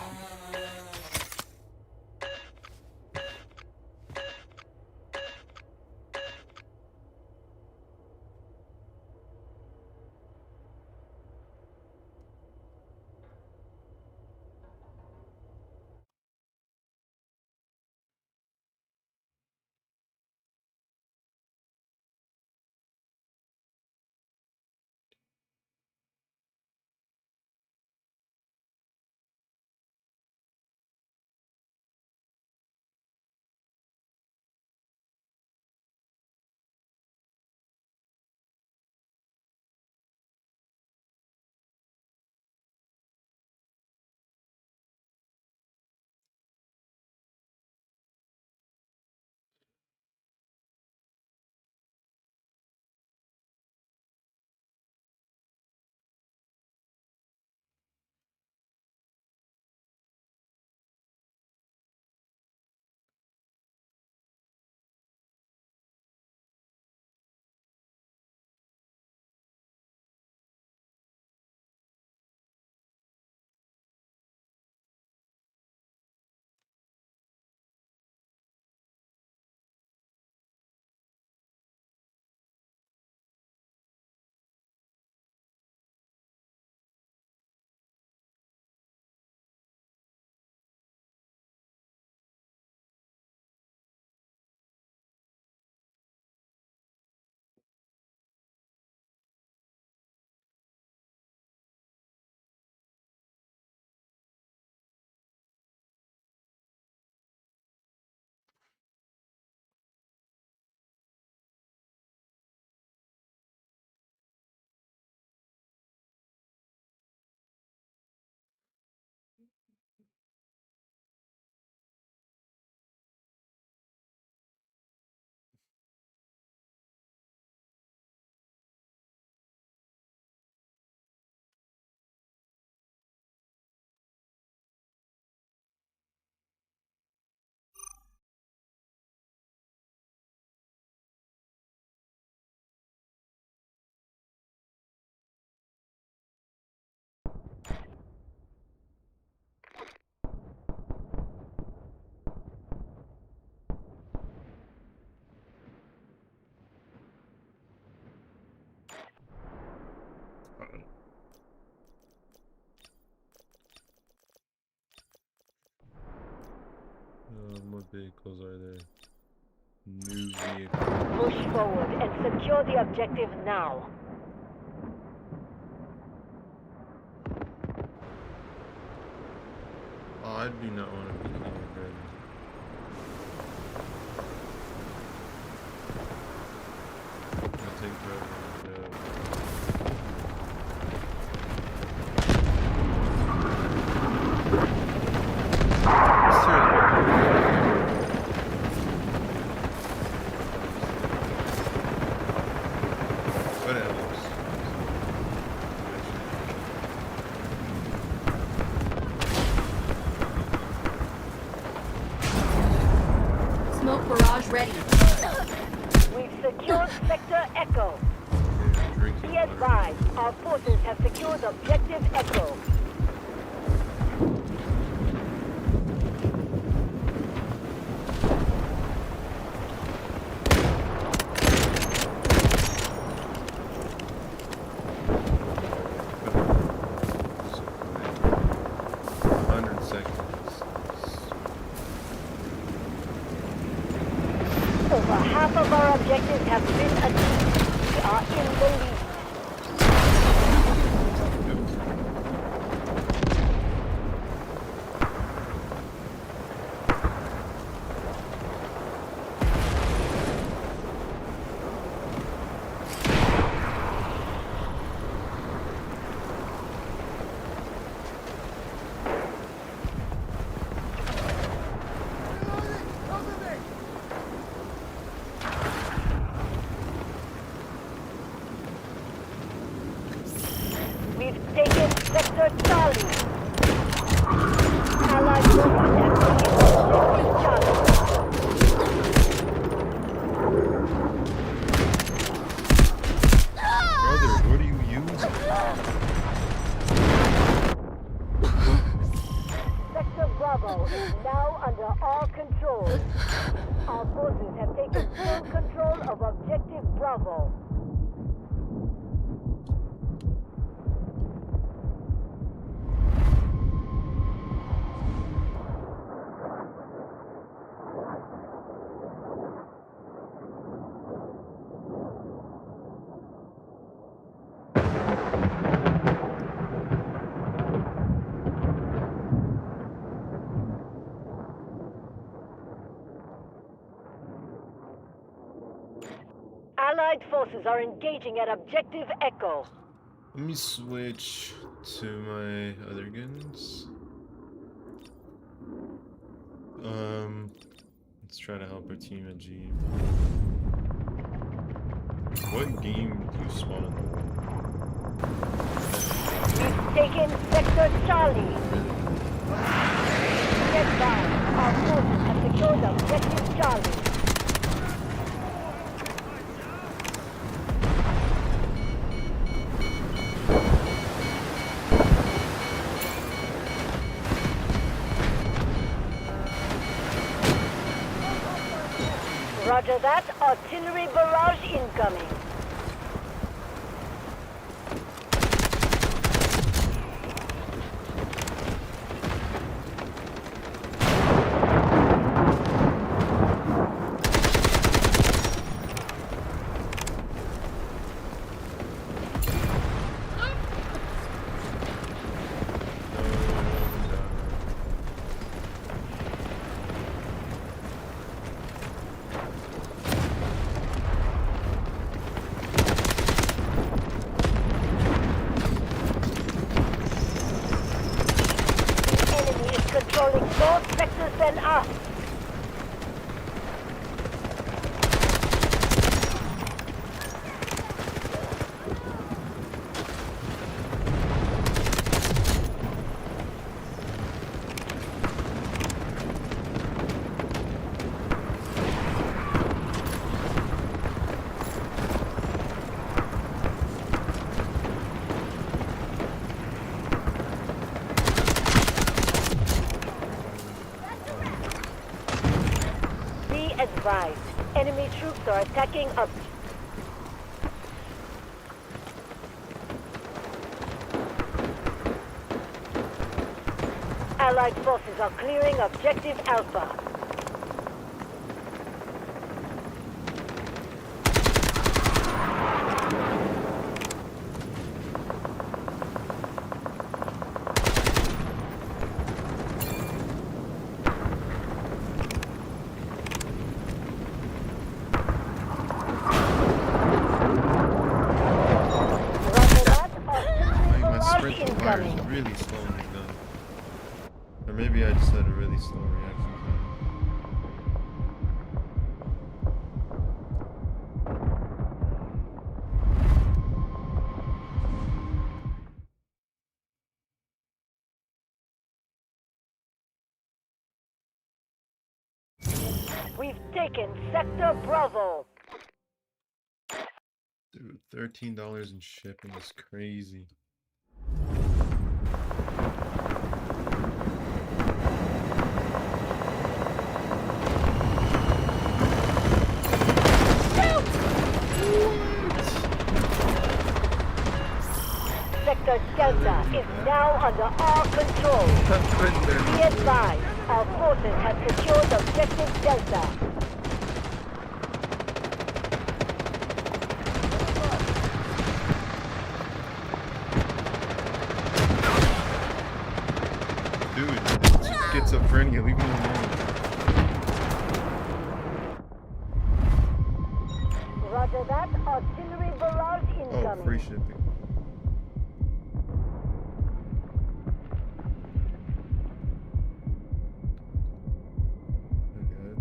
What vehicles are there? New vehicle. Push forward and secure the objective now. Oh, I do not want to be king already. It'll take forever to do. But it helps. Smoke barrage ready. We've secured Sector Echo. Drinking Be water. advised, our forces have secured Objective Echo. of our objectives have been achieved. We are in the lead. We've taken Sector Charlie. Allied forces have taken Objective Charlie. Brother, what are you using? Sector Bravo is now under our control. Our forces have taken full control of Objective Bravo. Allied forces are engaging at Objective Echo. Let me switch to my other guns. Let's try to help our team at G. What game do you spawn in the wall? We've taken Sector Charlie. Get down. Our forces have secured Objective Charlie. Roger that. Artillery barrage incoming. Controlling more sectors than us. Advised. Enemy troops are attacking up. Allied forces are clearing Objective Alpha. It's really slowing it down. Or maybe I just had a really slow reaction time. We've taken Sector Bravo. Dude, $13 in shipping is crazy. Sector Delta is now under our control. Be advised, our forces have secured Objective Delta. doing? Schizophrenia, leave me alone. Roger that. Artillery barrage Oh, incoming. free shipping. Oh god.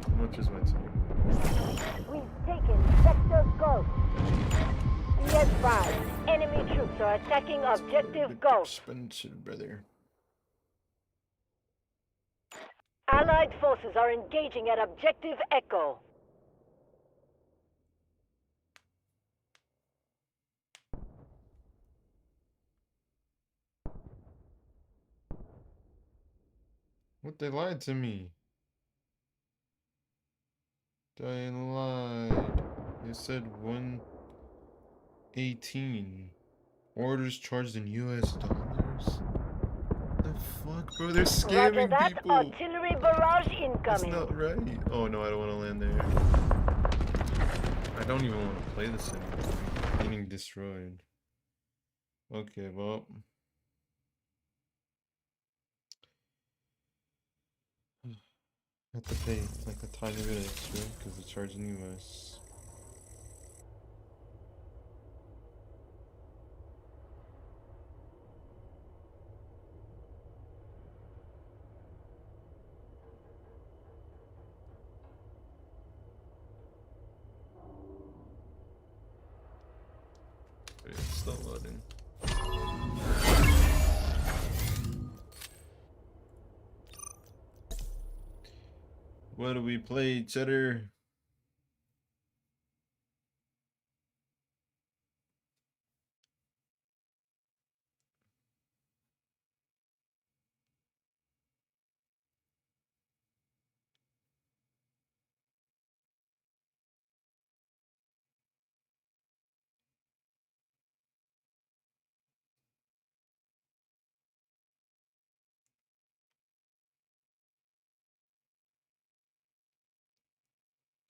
How much is my time? We've taken Sector Ghost. Yes, 5. Enemy troops are attacking Objective Ghost. Expensive, brother. Allied forces are engaging at Objective Echo. What, they lied to me. They lied. They said 118. Orders charged in US dollars? The fuck, bro? They're Roger scamming that. people. Artillery barrage That's incoming. not right. Oh no, I don't want to land there. I don't even want to play this anymore. Getting destroyed. Okay, well. I have to pay like a tiny bit extra because they're charging US. But it's still loading. What do we play, Cheddar?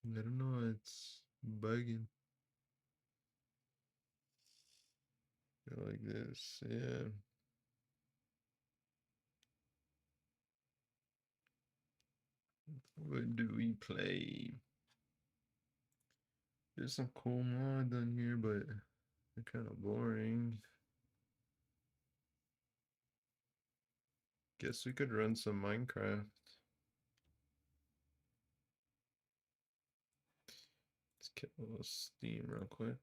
I don't know, it's bugging. Like this, yeah. What do we play? There's some cool mods on here, but they're kind of boring. Guess we could run some Minecraft. Let's kill a little Steam real quick.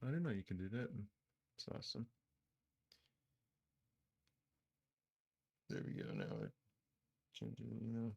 I didn't know you can do that. It's awesome. There we go. Now it changes, you know.